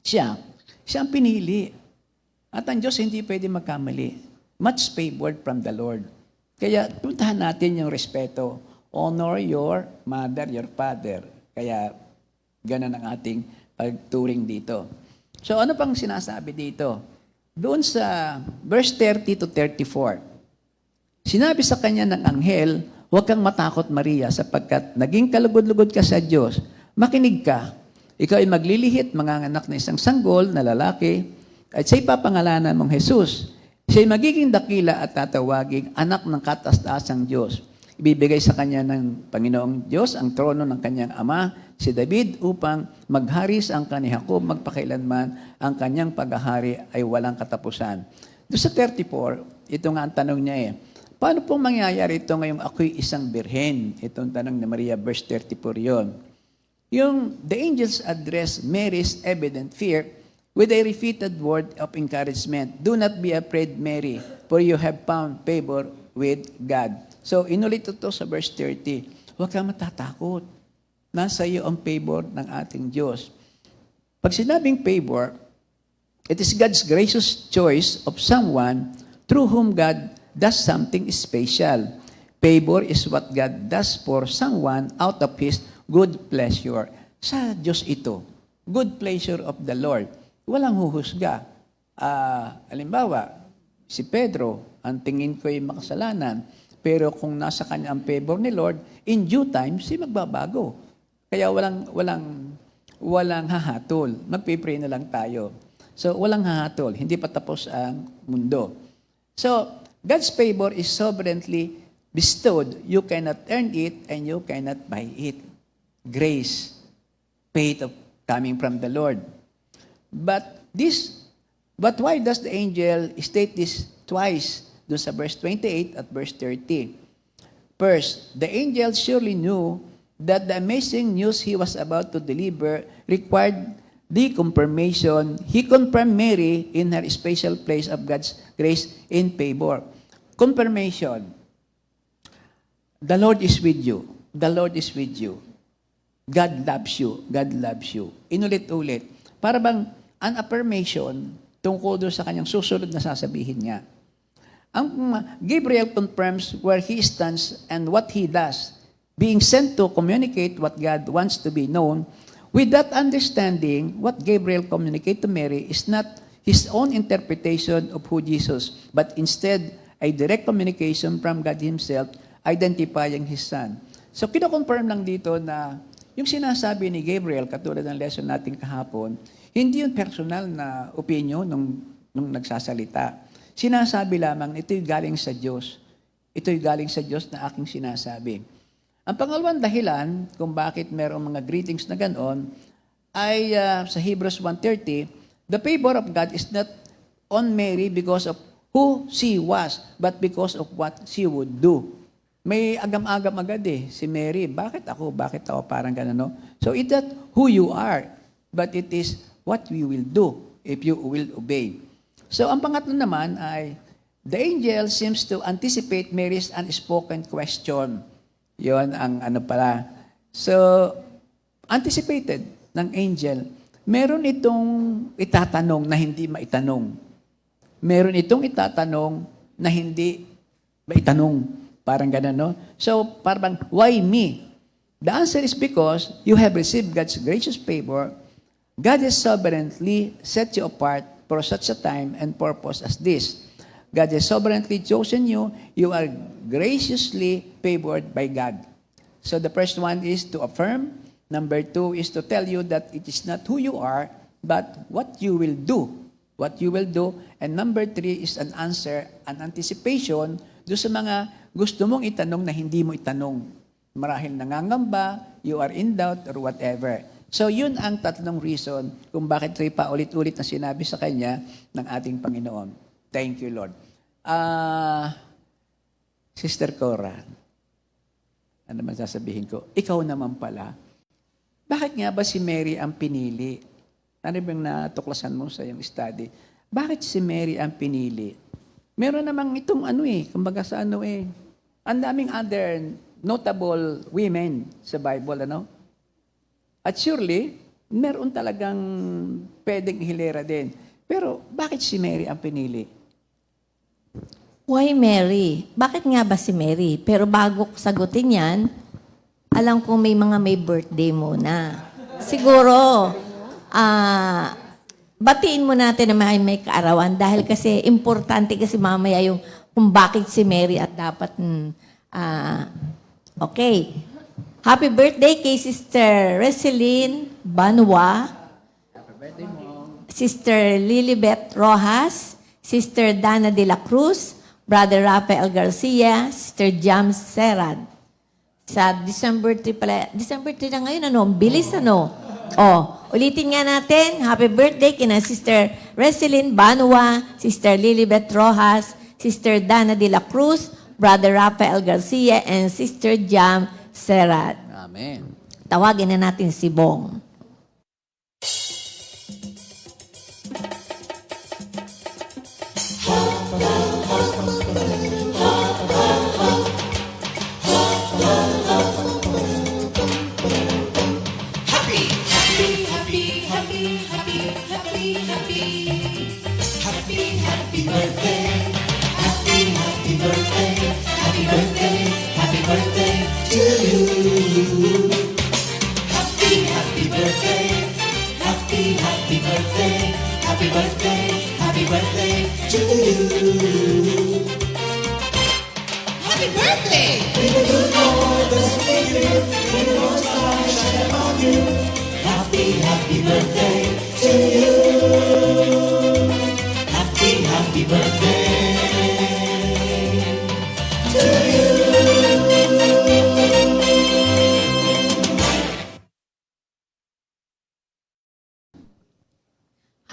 siya ang pinili. At ang Diyos hindi pwede magkamali. Much favored from the Lord. Kaya puntahan natin yung respeto. Honor your mother, your father. Kaya ganun ang ating pagturing dito. So ano pang sinasabi dito? Doon sa verse 30 to 34, sinabi sa kanya ng anghel, huwag kang matakot, Maria, sapagkat naging kalugod-lugod ka sa Diyos. Makinig ka. Ikaw ay maglilihit, manganganak na isang sanggol na lalaki, at siya'y papangalanan mong Jesus. Siya'y magiging dakila at tatawaging anak ng kataas-taasang Diyos. Ibibigay sa kanya ng Panginoong Diyos ang trono ng kanyang ama, si David, upang magharis ang kani Jacob, magpakailanman ang kanyang paghahari ay walang katapusan. Doon sa 34, ito nga ang tanong niya paano pong mangyayari ito ngayong ako'y isang birhen? Itong tanong ni Maria, verse 34 yon. The angels address Mary's evident fear with a repeated word of encouragement. Do not be afraid, Mary, for you have found favor with God. So, inulit ito sa verse 30. Huwag kang matatakot. Nasa iyo ang favor ng ating Diyos. Pag sinabing favor, it is God's gracious choice of someone through whom God does something special. Favor is what God does for someone out of His good pleasure. Sa Diyos ito, good pleasure of the Lord. Walang huhusga. Halimbawa, si Pedro, ang tingin ko ay makasalanan, pero kung nasa kanya ang favor ni Lord, in due time, magbabago. Kaya walang hahatol. Magpipray na lang tayo. So, walang hahatol. Hindi pa tapos ang mundo. So, God's favor is sovereignly bestowed. You cannot earn it and you cannot buy it. Grace, faith of coming from the Lord. But why does the angel state this twice? Doon sa verse 28 at verse 30. First, the angel surely knew that the amazing news he was about to deliver required the confirmation. He confirmed Mary in her special place of God's grace in favor. Confirmation. The Lord is with you. The Lord is with you. God loves you. God loves you. Inulit-ulit. Para bang an affirmation tungkol doon sa kanyang susunod na sasabihin niya. Ang Gabriel confirms where he stands and what he does, being sent to communicate what God wants to be known. With that understanding, what Gabriel communicated to Mary is not his own interpretation of who Jesus, but instead a direct communication from God Himself identifying His Son. So, kino-confirm lang dito na yung sinasabi ni Gabriel, katulad ng lesson natin kahapon, hindi yung personal na opinion nung nagsasalita. Sinasabi lamang, ito'y galing sa Diyos. Ito'y galing sa Diyos na aking sinasabi. Ang pangalawang dahilan kung bakit merong mga greetings na ganoon ay sa Hebrews 1:30, the favor of God is not on Mary because of who she was, but because of what she would do. May agam-agam agad si Mary. Bakit ako? Parang gano'n, no? So it's not who you are, but it is what we will do if you will obey. So ang pangatlo naman ay, the angel seems to anticipate Mary's unspoken question. Yon ang pala. So, anticipated ng angel. Meron itong itatanong na hindi maitanong. Meron itong itatanong na hindi maitanong. Parang gano'n, no? So, parang, why me? The answer is because you have received God's gracious favor. God has sovereignly set you apart for such a time and purpose as this. God has sovereignly chosen you. You are graciously favored by God. So the first one is to affirm. Number 2 is to tell you that it is not who you are, but what you will do. What you will do. And number 3 is an answer, an anticipation do sa mga gusto mong itanong na hindi mo itanong. Marahil nangangamba, you are in doubt, or whatever. So yun ang tatlong reason kung bakit ito paulit-ulit na sinabi sa kanya ng ating Panginoon. Thank you, Lord. Sister Cora, ano man sasabihin ko? Ikaw naman pala. Bakit nga ba si Mary ang pinili? Ano bang natuklasan mo sa iyong study? Bakit si Mary ang pinili? Meron namang itong kumbaga sa ang daming other notable women sa Bible, At surely, meron talagang pwedeng hilera din. Pero bakit si Mary ang pinili? Why Mary? Bakit nga ba si Mary? Pero bago ko sagutin yan, alam ko may mga may birthday muna. Siguro, batiin mo natin na may kaarawan dahil kasi importante kasi mamaya yung kung bakit si Mary at dapat, okay. Happy birthday kay Sister Reseline Banwa, Sister Lilibet Rojas, Sister Dana de la Cruz, Brother Rafael Garcia, Sister James Serad. Sa December 3 pala. December 3 na ngayon, Ang bilis, ulitin nga natin. Happy birthday kina Sister Reseline Banwa, Sister Lilibet Rojas, Sister Dana de la Cruz, Brother Rafael Garcia, and Sister Jam Serad. Amen. Tawagin na natin si Bong.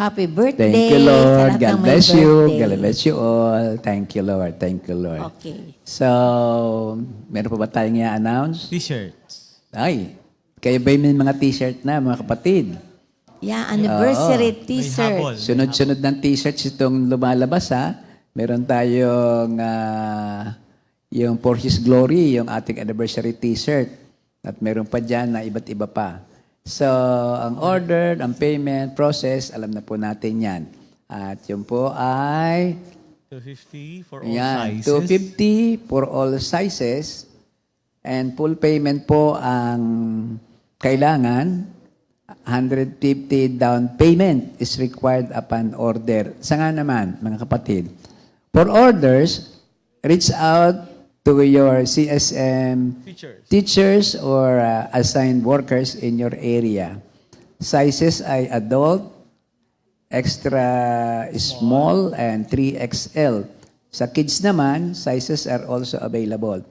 Happy birthday. Thank you, sa Lord. lahat God ng may bless you. birthday. God bless you all. Thank you, Lord. Thank you, Lord. Okay. So, meron pa ba tayong i-announce? T-shirts. Ay, kayo ba may mga t-shirt na, mga kapatid? Yeah, anniversary May t-shirt. habol. Sunod-sunod ng t-shirts itong lumalabas, ha? Meron tayong yung For His Glory, yung ating anniversary t-shirt. At meron pa dyan na iba't iba pa. So, ang order, ang payment, process, alam na po natin yan. At yun po ay, 250 for all yan, sizes. 250 for all sizes. And full payment po ang kailangan. 150 down payment is required upon order. Sa nga naman, mga kapatid, for orders, reach out to your CSM teachers or assigned workers in your area. Sizes ay adult, extra small, and 3XL. Sa kids naman, sizes are also available.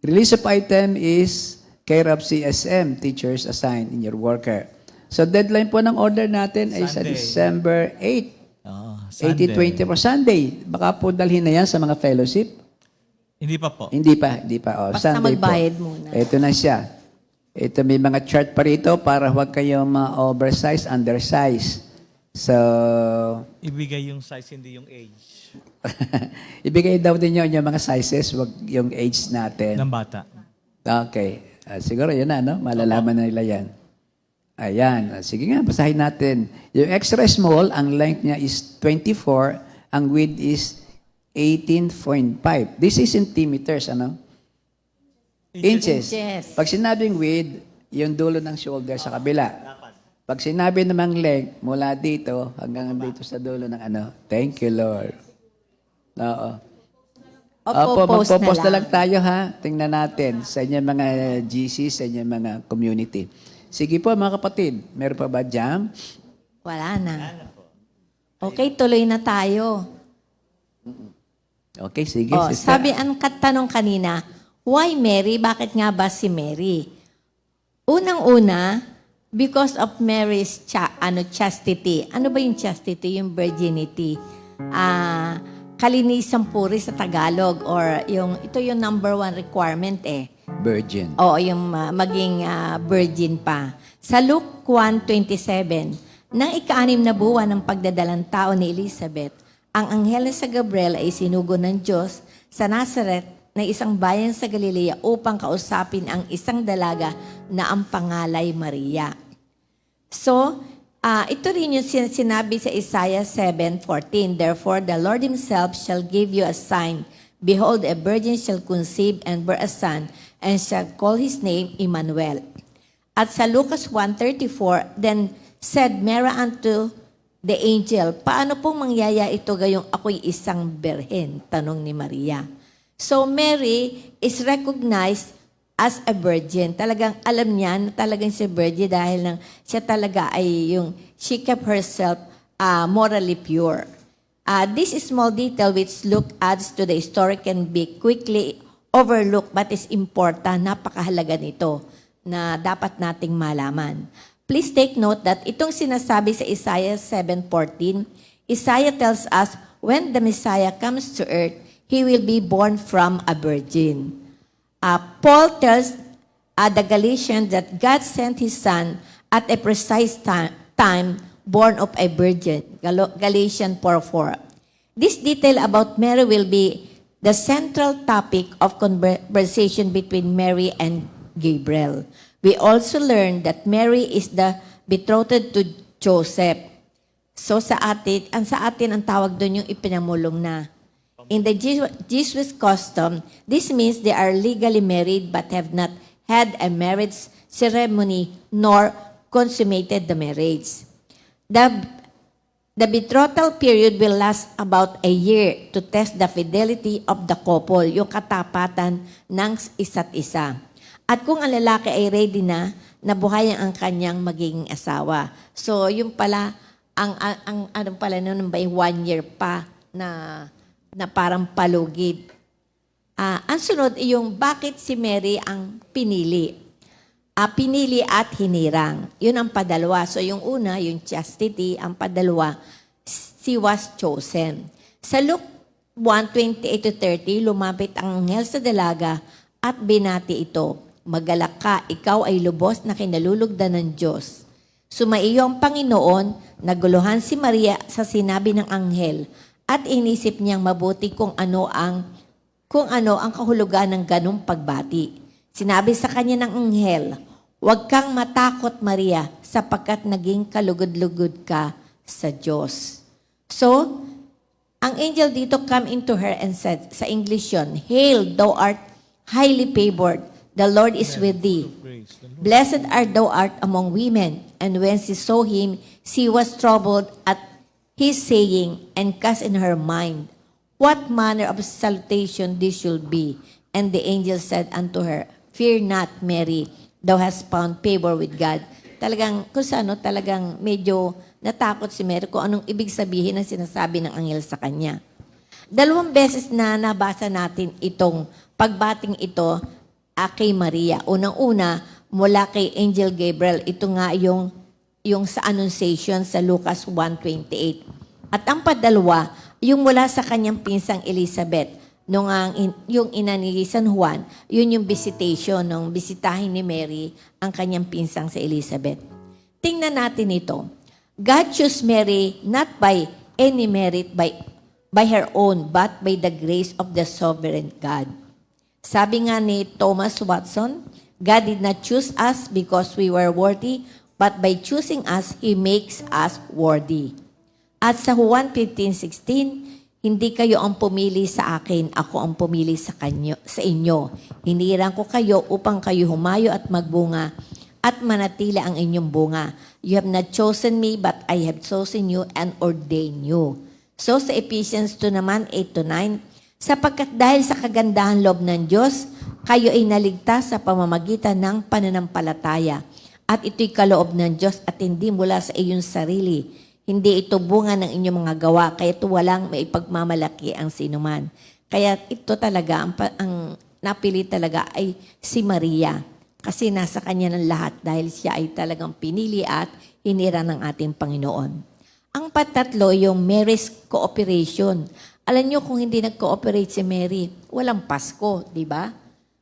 Release of item is care of CSM, teachers assigned in your worker. So deadline po ng order natin ay sa Sunday. December 8, Sunday. 18-20 for Sunday. Baka po dalhin na yan sa mga fellowship. Hindi pa po. Hindi pa. Basta Sunday magbayad po. muna. Ito na siya. Ito may mga chart pa rito para huwag kayong ma-oversize, undersize. So, Ibigay yung size, hindi yung age ibigay daw din yun yung mga sizes, wag yung age natin. ng bata. Okay. Siguro yun na, no? Malalaman na nila yan. Ayan. Sige nga, basahin natin. Yung extra small, ang length niya is 24, ang width is 18.5. This is centimeters, Inches. Inches. Pag sinabing width, yung dulo ng shoulder sa kabila. Pag sinabi namang length, mula dito hanggang dito sa dulo ng Thank you, Lord. Oo. Opo, post magpo-post na na lang tayo ha. Tingnan natin sa inyo mga GC, sa inyo mga community. Sige po mga kapatid, meron pa ba jam? Wala na. Okay, tuloy na tayo. Okay, sige. Oh, sister. sabi ang katanong kanina, why Mary? Bakit nga ba si Mary? Unang-una, because of Mary's chastity. Ano ba yung chastity? Yung virginity. Kalinisang puri sa Tagalog or ito yung number 1 requirement eh. Virgin. Oo, yung maging virgin pa. Sa Luke 1:27, nang ika-6 na buwan ng pagdadalang tao ni Elizabeth, ang anghel sa Gabriel ay sinugo ng Diyos sa Nazareth na isang bayan sa Galilea upang kausapin ang isang dalaga na ang pangalay Maria. So, ito rin yung sinabi sa Isaiah 7:14, therefore the Lord himself shall give you a sign. Behold, a virgin shall conceive and bear a son, and shall call his name Emmanuel. At sa Lucas 1:34, then said Mary unto the angel, paano pong mangyaya ito gayong ako'y isang berhen? Tanong ni Maria. So Mary is recognized as a virgin. Talagang alam niya na talagang si virgin dahil siya talaga ay she kept herself morally pure. This small detail which Luke adds to the story can be quickly overlooked but is important. Napakahalaga nito na dapat nating malaman. Please take note that itong sinasabi sa Isaiah 7:14, Isaiah tells us when the Messiah comes to earth, he will be born from a virgin. Paul tells the Galatians that God sent his son at a precise time born of a virgin. Galatians 4:4. This detail about Mary will be the central topic of conversation between Mary and Gabriel. We also learn that Mary is the betrothed to Joseph. So sa atin ang tawag doon yung ipinamulong na. In the Jewish custom, this means they are legally married but have not had a marriage ceremony nor consummated the marriage. The betrothal period will last about a year to test the fidelity of the couple, yung katapatan ng isa't isa. At kung ang lalaki ay ready na buhayan ang kanyang magiging asawa. So, yung pala, anong pala nun ba, 1 year pa na parang palugid. Ang sunod, yung bakit si Mary ang pinili. Pinili at hinirang. Yun ang padalwa. So, yung una, yung chastity, ang padalwa, she was chosen. Sa Luke 1:28-30, lumapit ang anghel sa dalaga at binati ito. Magalak ka, ikaw ay lubos na kinalulugdan ng Diyos. Sumaiyo ang Panginoon, naguluhan si Maria sa sinabi ng anghel at inisip niyang mabuti kung ano ang kahulugan ng ganung pagbati. Sinabi sa kanya ng anghel, huwag kang matakot Maria sapagkat naging kalugod-lugod ka sa Diyos. So, ang angel dito come into her and said, sa English yun, Hail, thou art highly favored. The Lord is with thee. Blessed art thou art among women. And when she saw him, she was troubled at his saying and cast in her mind, what manner of salutation this should be? And the angel said unto her, Fear not, Mary, thou hast found favor with God. Talagang, talagang medyo natakot si Mary kung anong ibig sabihin ng sinasabi ng anghel sa kanya. 2 beses na nabasa natin itong pagbating ito kay Maria. Unang-una, mula kay Angel Gabriel, ito nga yung sa Annunciation sa Lucas 1:28. At ang padalwa, yung mula sa kanyang pinsang Elizabeth, yung ina ni San Juan, yun yung visitation, nung bisitahin ni Mary ang kanyang pinsang sa Elizabeth. Tingnan natin ito. God chose Mary not by any merit by her own, but by the grace of the sovereign God. Sabi nga ni Thomas Watson, God did not choose us because we were worthy, but by choosing us, He makes us worthy. At sa Juan 15:16, hindi kayo ang pumili sa akin, ako ang pumili sa inyo. Hinirang ko kayo upang kayo humayo at magbunga at manatili ang inyong bunga. You have not chosen me, but I have chosen you and ordained you. So sa Ephesians 2 naman, 8 to 9, sapagkat dahil sa kagandahan loob ng Diyos, kayo ay naligtas sa pamamagitan ng pananampalataya. At ito'y kaloob ng Diyos at hindi mula sa iyong sarili. Hindi ito bunga ng inyong mga gawa, kaya ito walang maipagmamalaki ang sinuman. Kaya ito talaga, ang napili talaga ay si Maria. Kasi nasa kanya ng lahat dahil siya ay talagang pinili at hinira ng ating Panginoon. Ang patatlo, yung Mary's cooperation. Alam nyo, kung hindi nag-cooperate si Mary, walang Pasko, di ba?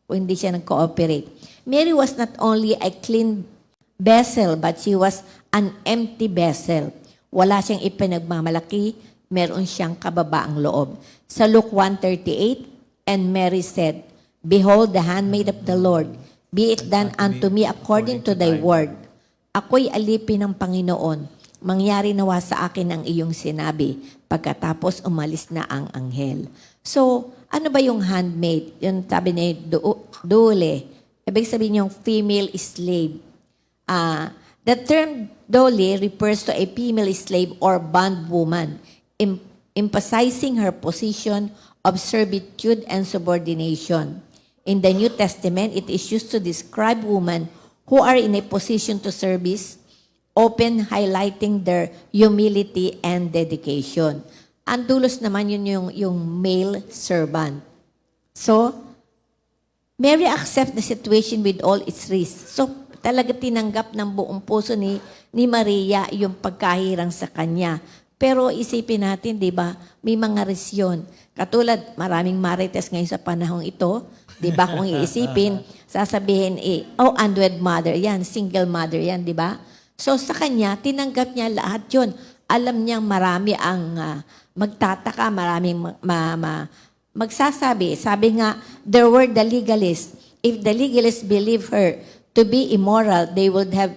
Kung hindi siya nag-cooperate. Mary was not only a clean vessel, but she was an empty vessel. Wala siyang ipinagmamalaki, meron siyang kababaang loob. Sa Luke 1:38, and Mary said, Behold the handmaid of the Lord, be it done unto me according to thy word. Ako'y alipin ng Panginoon. Mangyari nawa sa akin ang iyong sinabi. Pagkatapos umalis na ang anghel. So, ano ba yung handmaid? Yung sabi ni Dole. Ibig sabihin yung female slave. The term Dole refers to a female slave or bondwoman, emphasizing her position of servitude and subordination. In the New Testament, it is used to describe women who are in a position to service, often highlighting their humility and dedication. Ang dulos naman yun yung male servant. So, Mary accepts the situation with all its risks. So, talaga tinanggap ng buong puso ni Maria yung pagkahirang sa kanya. Pero isipin natin, di ba, may mga risks yun. Katulad, maraming marites ngayon sa panahong ito, di ba, kung iisipin, sasabihin, unwed mother yan, single mother yan, di ba? So sa kanya, tinanggap niya lahat yun. Alam niyang marami ang magtataka, maraming magsasabi. Sabi nga, there were the legalists. If the legalists believe her to be immoral, they would have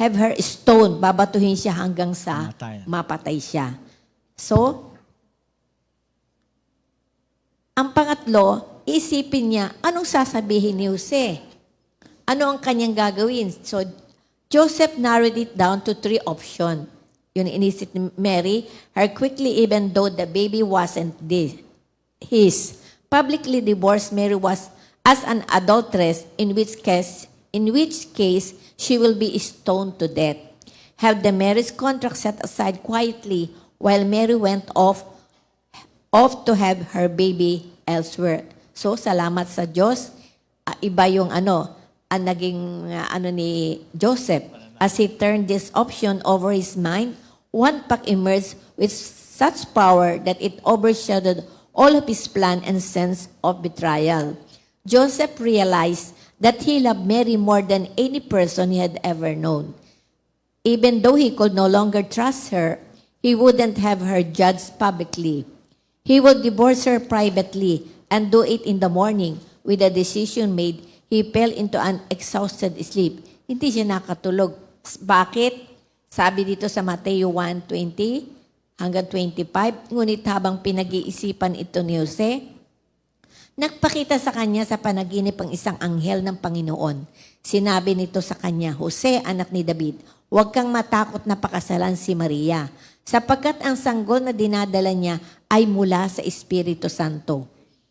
her stoned. Babatuhin siya hanggang sa mapatay siya. So, ang pangatlo, isipin niya, anong sasabihin ni Jose? Ano ang kanyang gagawin? So, Joseph narrowed it down to 3 options. Yun inisip ni Mary, her quickly even though the baby wasn't his. Publicly divorced Mary was as an adulteress, in which case she will be stoned to death. Have the marriage contract set aside quietly while Mary went off to have her baby elsewhere. So, salamat sa Diyos. Iba yung ang naging ni Joseph. As he turned this option over his mind, one pact emerged with such power that it overshadowed all of his plan and sense of betrayal. Joseph realized that he loved Mary more than any person he had ever known. Even though he could no longer trust her, he wouldn't have her judged publicly. He would divorce her privately and do it in the morning. With the decision made, he fell into an exhausted sleep. Hindi siya nakatulog. Bakit? Sabi dito sa Mateo 1:20 hanggang 25, ngunit habang pinag-iisipan ito ni Jose, nagpakita sa kanya sa panaginip ang isang anghel ng Panginoon. Sinabi nito sa kanya, Jose, anak ni David, huwag kang matakot na pakasalan si Maria, sapagkat ang sanggol na dinadala niya ay mula sa Espiritu Santo.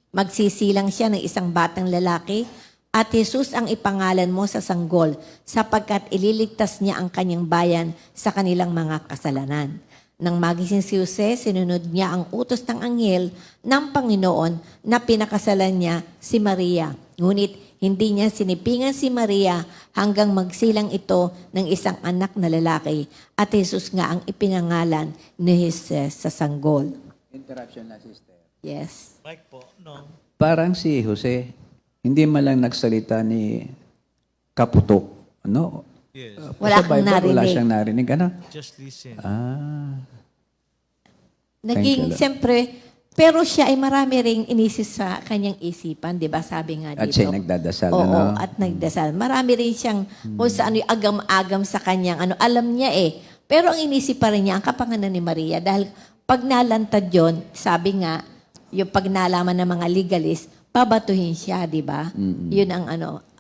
Magsisilang siya ng isang batang lalaki, at Jesus ang ipangalan mo sa sanggol, sapagkat ililigtas niya ang kanyang bayan sa kanilang mga kasalanan. Nang magising si Jose, sinunod niya ang utos ng anghel ng Panginoon na pinakasalan niya si Maria. Ngunit hindi niya sinipingan si Maria hanggang magsilang ito ng isang anak na lalaki. At Jesus nga ang ipinangalan ni Jesus sa sanggol. Interruption na, sister. Yes. Mike po, no? Parang si Jose, hindi man lang nagsalita ni kaputok. Ano? Yes. Wala Sa kang Bible, wala narinig. siyang narinig. Ano? Just listen. Naging, Thank you, siyempre, pero siya ay marami ring inisip sa kanyang isipan, di ba? Sabi nga At dito. siya nagdadasal. Oo, ano? at nagdasal. Marami rin siyang kung sa ano yung agam-agam sa kanyang alam niya eh. Pero ang inisip pa rin niya, ang kapangalan ni Maria, dahil pag nalantad yun, sabi nga, yung pag nalaman ng mga legalist, pabatuhin siya, di ba? Yun ang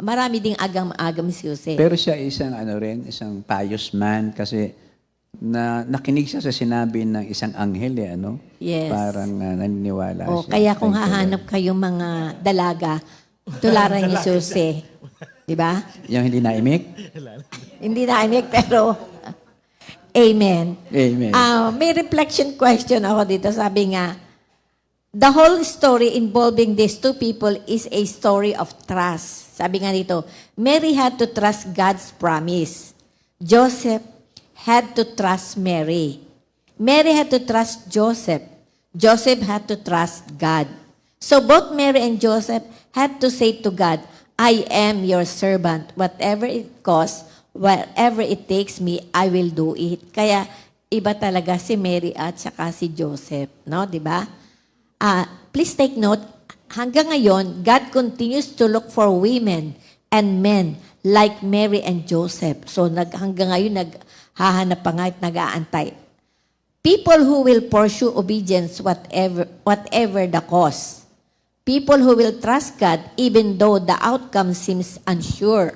marami ding agam-agam si Jose. Pero siya isang isang pious man kasi na nakinig siya sa sinabi ng isang anghel, ano? Yes. Parang naniniwala O, siya. kaya kung Thank you, hahanap kayong mga dalaga, tularan ni Susi. Di ba? Lord. Yung hindi naimik? Hindi naimik, pero amen. Amen. May reflection question ako dito. Sabi nga, the whole story involving these two people is a story of trust. Sabi nga dito, Mary had to trust God's promise. Joseph had to trust Mary. Mary had to trust Joseph. Joseph had to trust God. So both Mary and Joseph had to say to God, I am your servant. Whatever it costs, whatever it takes me, I will do it. Kaya iba talaga si Mary at saka si Joseph, no? 'Di ba? Please take note, hanggang ngayon, God continues to look for women and men like Mary and Joseph. So hanggang ngayon naghahanap pa nga at nag-aantay. People who will pursue obedience whatever the cost. People who will trust God even though the outcome seems unsure.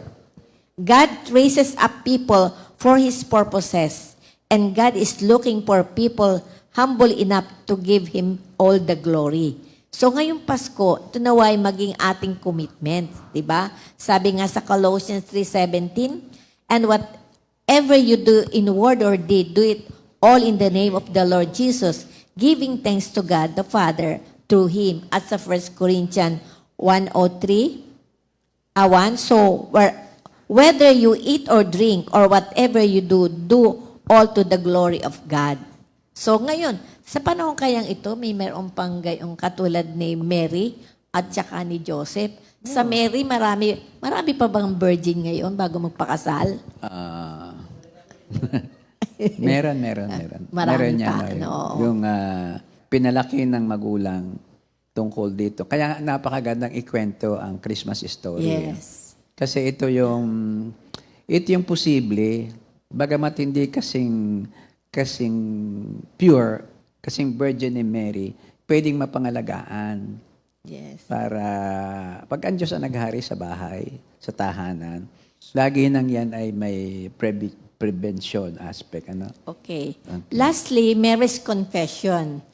God raises up people for His purposes, and God is looking for people humble enough to give Him all the glory. So ngayong Pasko, ito naway maging ating commitment, di ba? Sabi nga sa Colossians 3:17, and whatever you do in word or deed, do it all in the name of the Lord Jesus, giving thanks to God the Father through Him. At sa 1 Corinthians 1:1, so whether you eat or drink or whatever you do, do all to the glory of God. So ngayon, sa panahon kayang ito, may meron pang gayong katulad ni Mary at saka ni Joseph. Sa Mary, marami pa bang virgin ngayon bago magpakasal? Meron. Marami Meron yan, pa, no? Yung pinalaki ng magulang tungkol dito. Kaya napakagandang ikwento ang Christmas story. Yes. Kasi ito yung posible, bagamat hindi kasing pure, kasing virgin ni Mary, pwedeng mapangalagaan. Yes. Para pag ang Diyos ang naghari sa bahay, sa tahanan, lagi nang yan ay may prevention aspect. Ano? Okay. Lastly, Mary's confession.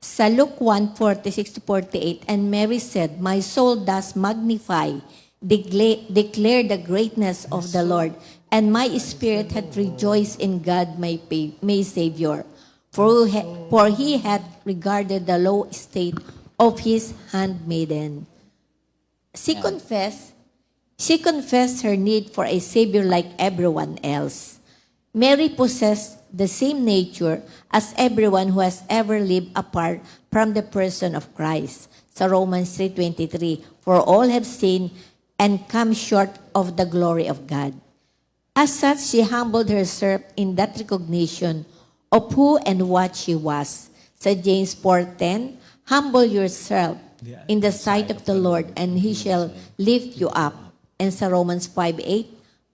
Sa Luke 1:46-48, and Mary said, my soul does magnify, declare the greatness of the Lord, and my spirit hath rejoiced in God my Savior. For he hath regarded the low estate of his handmaiden. She confessed her need for a Savior like everyone else. Mary possessed the same nature as everyone who has ever lived apart from the person of Christ. Sa Romans 3:23, for all have sinned and come short of the glory of God. As such, she humbled herself in that recognition of who and what she was. Sa James 4:10, humble yourself in the sight of the Lord, and He shall lift you up. And sa Romans 5:8,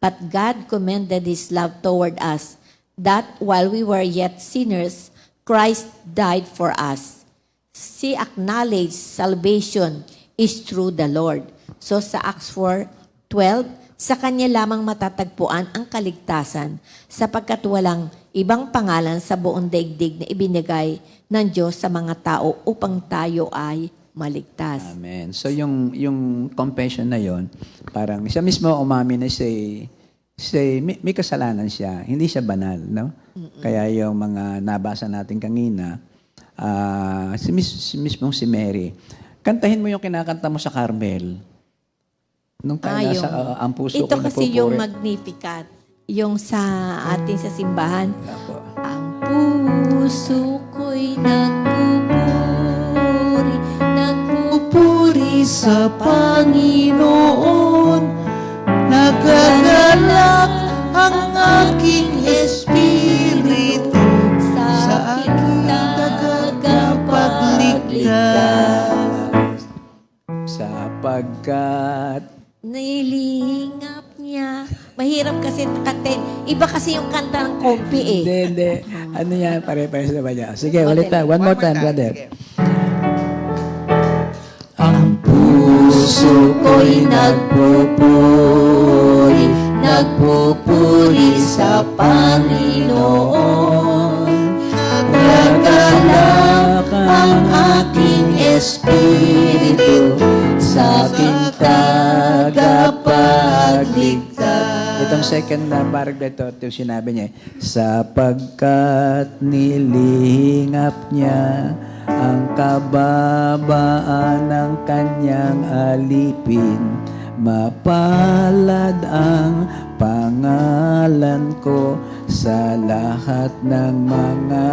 but God commended His love toward us, that while we were yet sinners, Christ died for us. She acknowledged salvation is through the Lord. So sa Acts 4:12, sa Kanya lamang matatagpuan ang kaligtasan, sapagkat walang ibang pangalan sa buong daigdig na ibinigay ng Diyos sa mga tao upang tayo ay maligtas. Amen. So yung confession na yon, parang siya mismo umamin na may kasalanan siya. Hindi siya banal, no? Kaya yung mga nabasa natin kanina, si Mary, kantahin mo yung kinakanta mo sa Carmel. Nung tayo nasa ang puso ito ko kasi napupuri. yung Magnificat, yung sa ating sa simbahan. Apo. Ang puso ko'y nagpupuri sa Panginoon. Nagagalak ang aking espiritu sa aking tagapagligtas. Sapagkat Nilingap niya. Mahirap kasi katen. Iba kasi yung kanta ng kompi eh. Hindi. Ano yan? Pare-pares na ba niya? Sige, ulit tayo. One more time, brother. Ang puso ko'y nagpupuri, nagpupuri sa Panginoon. Nagalak ang aking espiritu sa aking tagapagligtas. Itong second na parang dito, ito sinabi niya, sapagkat nilingap niya ang kababaan ng kanyang alipin, mapalad ang pangalan ko sa lahat ng mga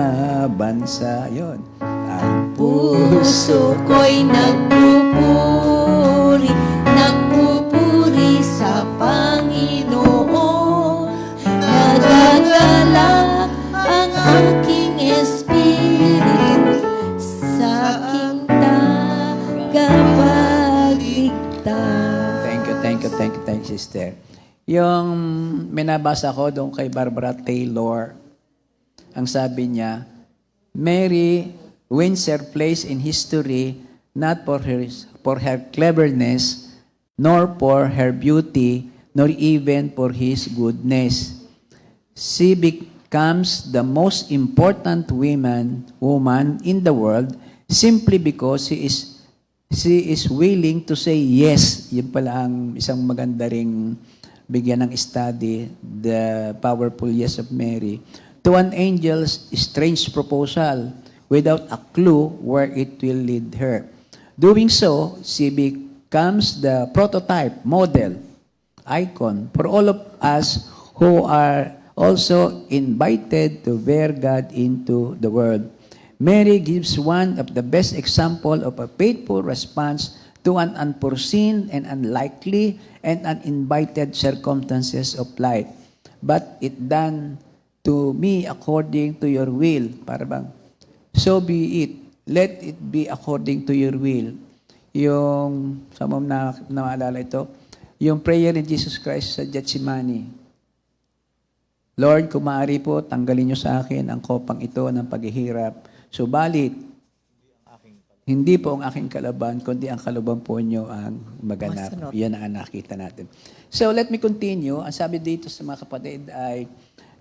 bansa. Yun. Ang Puso ko'y nagpupuri, nagpupuri sa Panginoon. Nagagalak ang aking espiritu sa aking tagapagligtas. Thank you, sister. Yung minabasa ko doon kay Barbara Taylor, ang sabi niya, Mary wins her place in history not for her cleverness, nor for her beauty, nor even for his goodness. She becomes the most important woman in the world simply because she is willing to say yes. Yun pala ang isang maganda ring bigyan ng study, the powerful yes of Mary, to an angel's strange proposal without a clue where it will lead her. Doing so, she becomes the prototype, model, icon for all of us who are also invited to bear God into the world. Mary gives one of the best example of a faithful response to an unforeseen and unlikely and uninvited circumstances of life. But it done to me according to your will. Para bang, so be it. Let it be according to your will. Yung, sa mga naalala ito, yung prayer ni Jesus Christ sa Gethsemane. Lord, kung maaari po, tanggalin niyo sa akin ang kopang ito ng paghihirap. Subalit, hindi po ang aking kalaban, kundi ang kalaban po niyo ang maganap. Masunod. Yan ang nakita natin. So, let me continue. Ang sabi dito sa mga kapatid ay,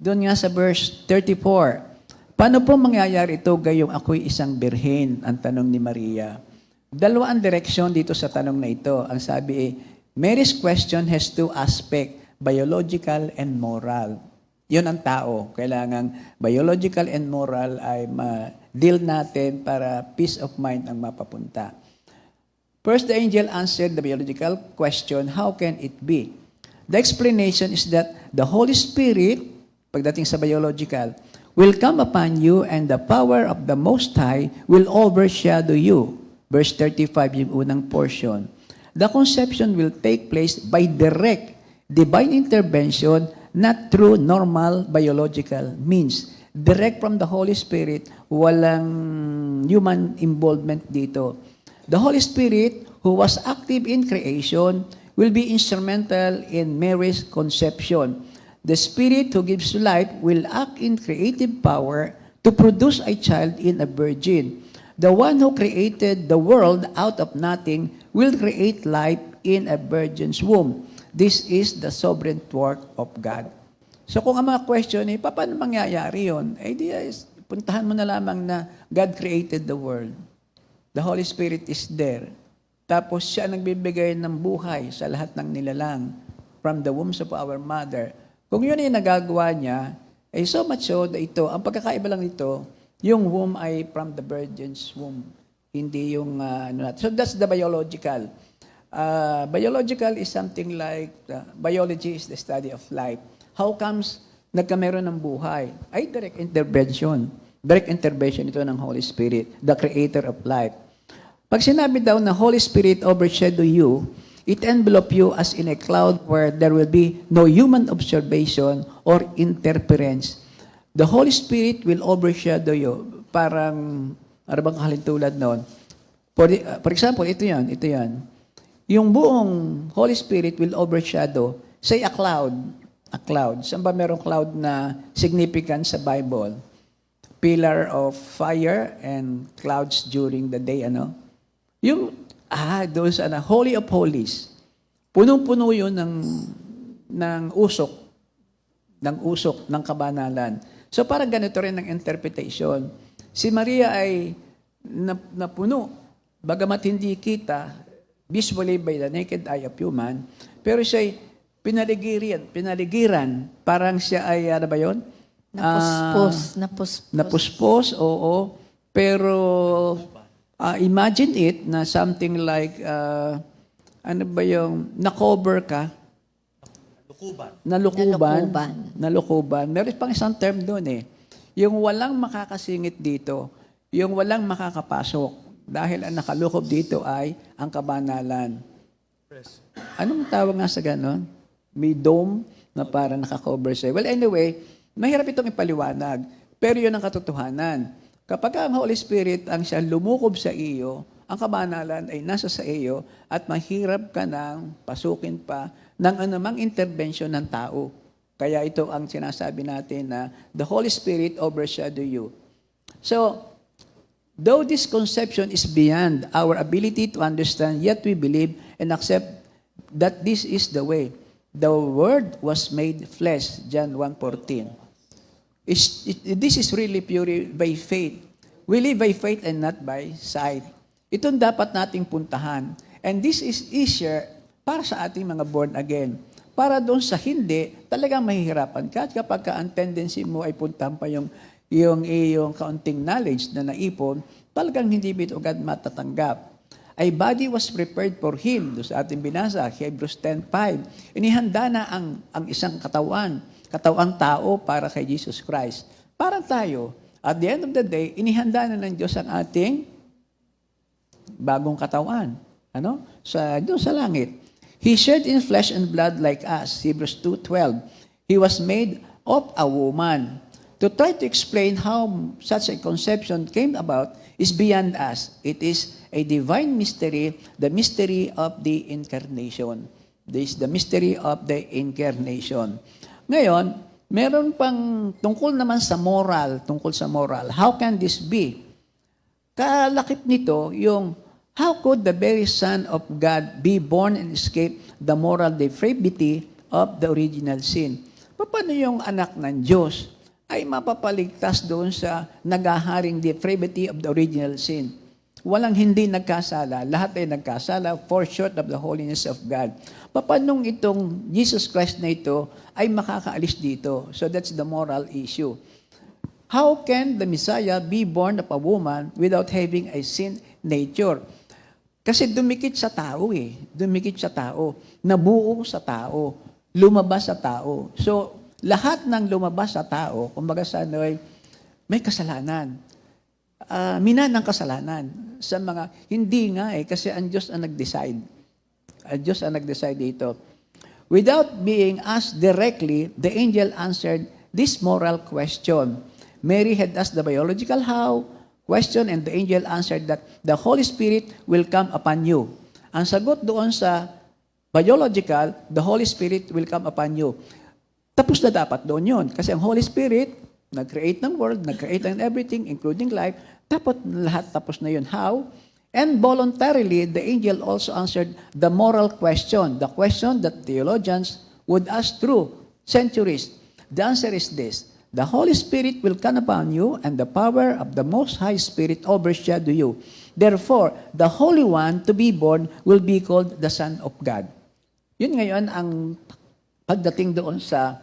doon nga sa verse 34, paano po mangyayari ito gayong ako'y isang birhen? Ang tanong ni Maria. Dalawa ang direksyon dito sa tanong na ito. Ang sabi ay, Mary's question has two aspects, biological and moral. Yun ang tao. Kailangan biological and moral ay ma-deal natin para peace of mind ang mapapunta. First, the angel answered the biological question, how can it be? The explanation is that the Holy Spirit, pagdating sa biological, will come upon you and the power of the Most High will overshadow you. Verse 35, yung unang portion. The conception will take place by direct divine intervention, not through normal biological means. Direct from the Holy Spirit, walang human involvement dito. The Holy Spirit, who was active in creation, will be instrumental in Mary's conception. The Spirit who gives life will act in creative power to produce a child in a virgin. The one who created the world out of nothing will create life in a virgin's womb. This is the sovereign work of God. So kung ang mga question ay, paano mangyayari yun? Eh di, puntahan mo na lamang na God created the world. The Holy Spirit is there. Tapos siya nagbibigay ng buhay sa lahat ng nilalang from the wombs of our mother. Kung yun ay nagagawa niya, eh so much so na ito, ang pagkakaiba lang nito, yung womb ay from the virgin's womb. Hindi yung, so that's the biological. Biological is something like, biology is the study of life. How comes nagkameron ng buhay? Ay direct intervention. Direct intervention ito ng Holy Spirit, the creator of life. Pag sinabi daw na Holy Spirit overshadow you, it envelop you as in a cloud where there will be no human observation or interference. The Holy Spirit will overshadow you. Parang, ano bang halintulad noon? For example, ito yan. Yung buong Holy Spirit will overshadow, say a cloud. A cloud. Saan ba merong cloud na significant sa Bible? Pillar of fire and clouds during the day, ano? Yung, doon sa Holy of Holies. Punong-puno yun ng usok ng kabanalan. So parang ganito rin ang interpretation. Si Maria ay napuno, bagamat hindi kita visually by the naked eye of human, pero siya ay pinaligiran, parang siya ay, ano ba yun? Napuspos, oo. Pero imagine it na something like, ano ba yung, na-cover ka, Nalukuban. Meron pang isang term doon eh. Yung walang makakasingit dito, yung walang makakapasok, dahil ang nakalukob dito ay ang kabanalan. Anong tawag nga sa ganon? May dome na parang nakakover siya. Well, anyway, mahirap itong ipaliwanag. Pero yun ang katotohanan. Kapag ang Holy Spirit ang siya lumukob sa iyo, ang kabanalan ay nasa sa iyo at mahirap ka nang pasukin pa ng anumang intervention ng tao. Kaya ito ang sinasabi natin na the Holy Spirit overshadow you. So, though this conception is beyond our ability to understand, yet we believe and accept that this is the way. The Word was made flesh, John 1:14. This is really pure by faith. We live by faith and not by sight. Ito'ng dapat nating puntahan. And this is easier para sa ating mga born again. Para doon sa hindi, talagang mahihirapan ka. At kapag ang tendency mo ay puntahan pa yung kaunting knowledge na naipon, talagang hindi mo ito agad matatanggap. A body was prepared for him. Doon sa ating binasa, Hebrews 10:5. Inihanda na ang isang katawang tao para kay Jesus Christ. Parang tayo, at the end of the day, inihanda na ng Diyos ang ating bagong katawan. Doon sa langit. He shared in flesh and blood like us. Hebrews 2:12. He was made of a woman. To try to explain how such a conception came about is beyond us. It is a divine mystery, the mystery of the incarnation. This is the mystery of the incarnation. Ngayon, meron pang tungkol sa moral. How can this be? Kalakip nito yung how could the very Son of God be born and escape the moral depravity of the original sin? Paano yung anak ng Diyos ay mapapaligtas doon sa nagaharing depravity of the original sin? Walang hindi nagkasala. Lahat ay nagkasala, fall short of the holiness of God. Paano itong Jesus Christ na ito ay makakaalis dito? So that's the moral issue. How can the Messiah be born of a woman without having a sin nature? Kasi dumikit sa tao eh. Nabuo sa tao. Lumabas sa tao. So, lahat ng lumabas sa tao, kumbaga sa may kasalanan. Mina ng kasalanan. Sa mga, hindi nga eh, kasi ang Diyos ang nag-decide. Ang Diyos ang nag-decide dito. Without being asked directly, the angel answered this moral question. Mary had asked the biological how question and the angel answered that the Holy Spirit will come upon you. Ang sagot doon sa biological, the Holy Spirit will come upon you. Tapos na dapat doon yun. Kasi ang Holy Spirit, nag-create ng world, nag-create ng everything, including life, dapat lahat tapos na yun. How? And voluntarily, the angel also answered the moral question, the question that theologians would ask through centuries. The answer is this: the Holy Spirit will come upon you, and the power of the Most High Spirit overshadow you. Therefore, the Holy One to be born will be called the Son of God. Yun ngayon ang pagdating doon sa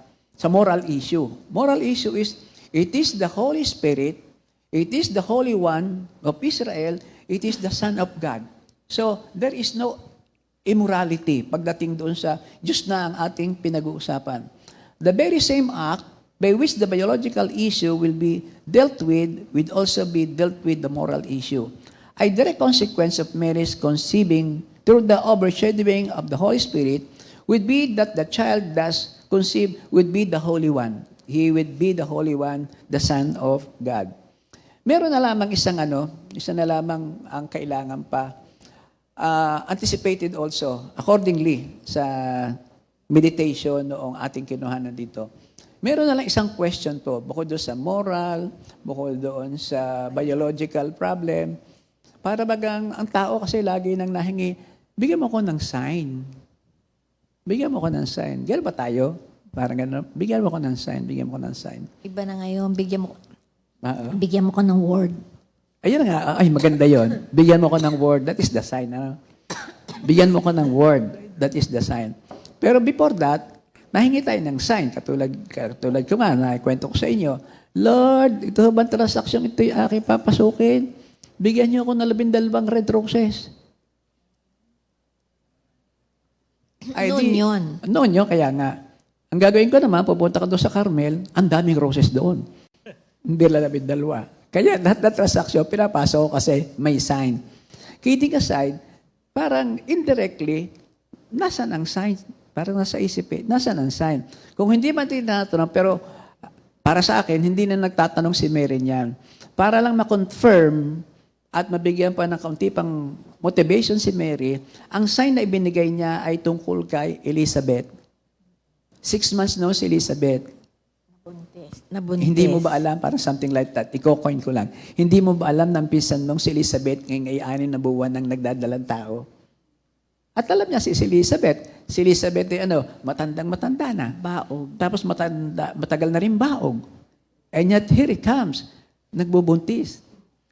moral issue. Moral issue is, it is the Holy Spirit, it is the Holy One of Israel, it is the Son of God. So, there is no immorality pagdating doon sa Diyos na ang ating pinag-uusapan. The very same act by which the biological issue will be dealt with will also be dealt with the moral issue. A direct consequence of Mary's conceiving through the overshadowing of the Holy Spirit would be that the child thus conceived would be the Holy One. He would be the Holy One, the Son of God. Meron na lamang isa na lamang ang kailangan pa. Anticipated also, accordingly sa meditation noong ating kinuhanan dito. Meron na lang isang question po, bukod doon sa moral, bukod doon sa biological problem. Para bagang ang tao kasi lagi nang nahingi, bigyan mo ko ng sign. Bigyan mo ko ng sign. Gano'n ba tayo? Parang gano'n. Bigyan mo ko ng sign. Bigyan mo ko ng sign. Iba na ngayon, Oo. bigyan mo ko ng word. Ayun nga. Ay, maganda yon. Bigyan mo ko ng word. That is the sign. Ano? Bigyan mo ko ng word. That is the sign. Pero before that, nahingi tayo ng sign. Katulad ko nga, nakwento ko sa inyo. Lord, ito bang transaction ito yung aking papasukin? Bigyan niyo ako ng 12 red roses. Noon yun, kaya nga. Ang gagawin ko naman, pupunta ka doon sa Carmel, ang daming roses doon. Hindi lang 12. Kaya lahat na transaction, pinapasok ko kasi may sign. Kidding aside, parang indirectly, nasan ang sign? Parang nasa isip nasan ang sign? Kung hindi man tinatanong, pero para sa akin, hindi na nagtatanong si Mary niyan. Para lang ma-confirm at mabigyan pa ng kaunti pang motivation si Mary, ang sign na ibinigay niya ay tungkol kay Elizabeth. 6 months no si Elizabeth. Nabuntis. Hindi mo ba alam, parang something like that, iko-coin ko lang, hindi mo ba alam ng pinsan mong si Elizabeth ngayong ay 6 na buwan ng nagdadalang tao? At alam niya si Elizabeth. Si Elizabeth ay matandang-matanda na. Baog. Tapos matagal na rin baog. And yet, here it comes. Nagbubuntis.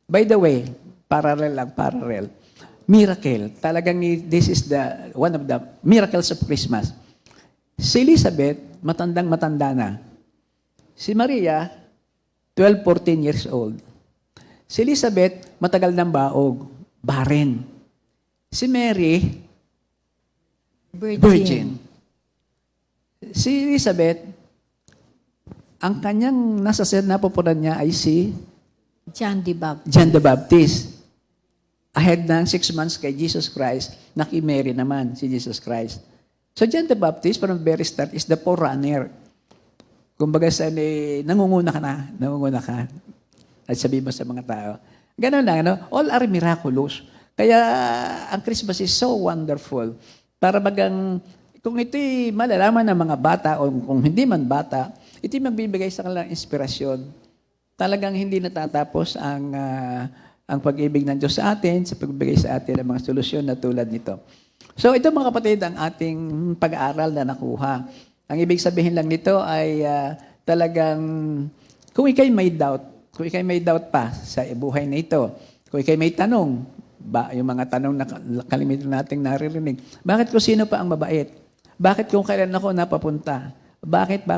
By the way, parallel. Miracle. Talagang this is one of the miracles of Christmas. Si Elizabeth, matandang-matanda na. Si Maria, 12, 14 years old. Si Elizabeth, matagal ng baog. Barren. Si Mary, virgin. Si Elizabeth, ang kanyang nasa napupunan niya ay si John the Baptist. Ahead ng 6 months kay Jesus Christ, naki-Mary naman si Jesus Christ. So John the Baptist, from very start, is the forerunner. Kumbaga nangunguna ka. At sabi mo sa mga tao. Ganun lang, all are miraculous. Kaya ang Christmas is so wonderful. Para bagang, kung ito'y malalaman ng mga bata o kung hindi man bata, ito'y magbibigay sa kanilang inspirasyon. Talagang hindi natatapos ang pag-ibig ng Diyos sa atin, sa pagbibigay sa atin ng mga solusyon na tulad nito. So ito mga kapatid, ang ating pag-aaral na nakuha. Ang ibig sabihin lang nito ay talagang, kung ikay may doubt pa sa buhay na ito, kung ikay may tanong, yung mga tanong na kalimitan nating naririnig. Bakit kung sino pa ang mabait? Bakit kung kailan ako napapunta? Bakit?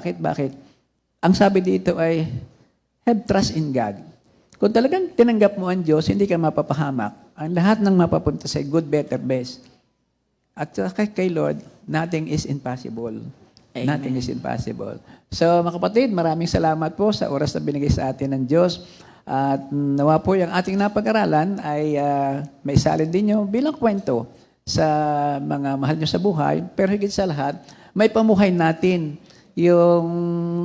Ang sabi dito ay, have trust in God. Kung talagang tinanggap mo ang Diyos, hindi ka mapapahamak. Ang lahat ng mapapunta sa good, better, best. At kay Lord, nothing is impossible. Amen. Nothing is impossible. So, mga kapatid, maraming salamat po sa oras na binigay sa atin ng Diyos. At nawa po yung ating napag-aralan ay may salin din nyo bilang kwento sa mga mahal nyo sa buhay. Pero higit sa lahat, may pamuhay natin yung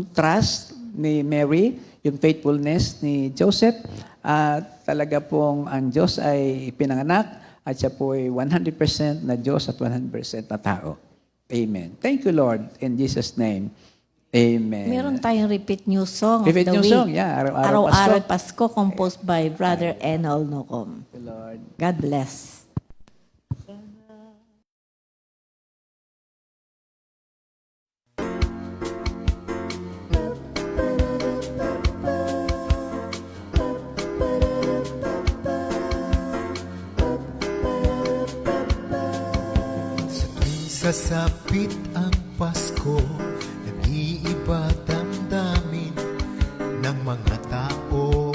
trust ni Mary, yung faithfulness ni Joseph, at talaga pong ang Diyos ay pinanganak at siya po ay 100% na Diyos at 100% na tao. Amen. Thank you, Lord, in Jesus' name. Amen. Meron tayong repeat new song Repeat of the new week. song, yeah. Araw-araw Pasko, composed by Brother Enol Nocom. Thank you, Lord. God bless. Sasapit ang Pasko, nag-iiba damdamin ng mga tao.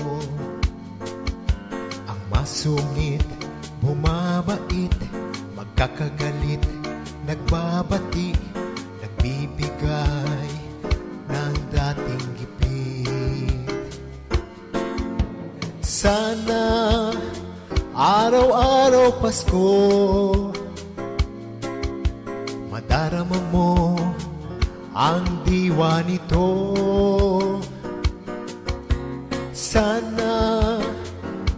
Ang masungit, bumabait, magkakagalit, nagbabati, nagbibigay ng dating gipit. Sana araw-araw Pasko, madarama mo ang diwa nito. Sana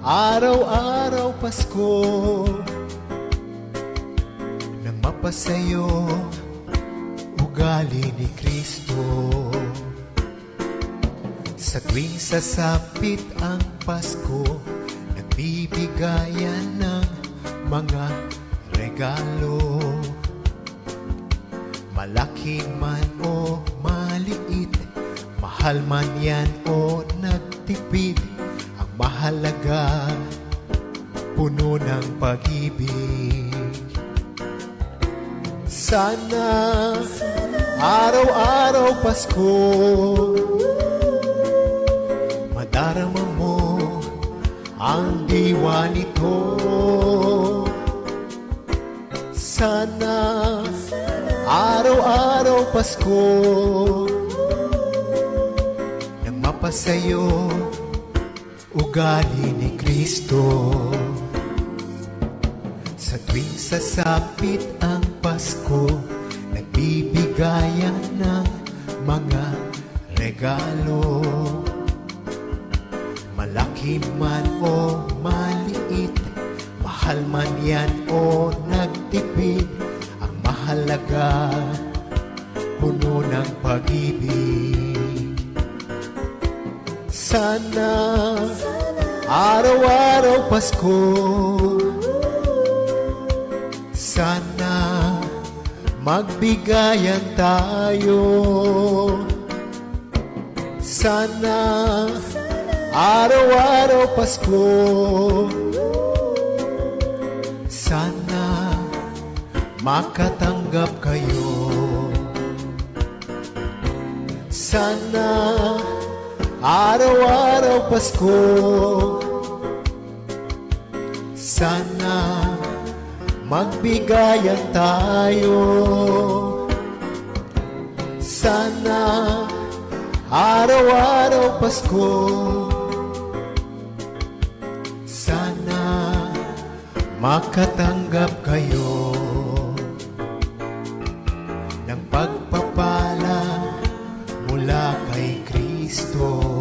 araw-araw Pasko nang mapasayo ugali ni Kristo. Sa tuwing sasapit ang Pasko, nagbibigayan ng mga regalo. Malaki man o maliit, mahal man yan o nagtipid, ang mahalaga, puno ng pag-ibig. Sana araw-araw Pasko, madarama mo ang diwa nito. Sana araw-araw Pasko, nang mapasayo ugali ni Kristo. Sa tuwing sasapit ang Pasko, nagbibigayan ng mga regalo. Malaki man o maliit, mahal man yan o nagtipid, ang mahalaga, puno ng pag-ibig. Sana araw-araw Pasko, sana magbigayan tayo. Sana araw-araw Pasko, sana makatanggap kayo. Sana araw-araw Pasko, sana magbigayan tayo. Sana araw-araw Pasko, sana makatanggap kayo ng pagpapala mula kay Kristo.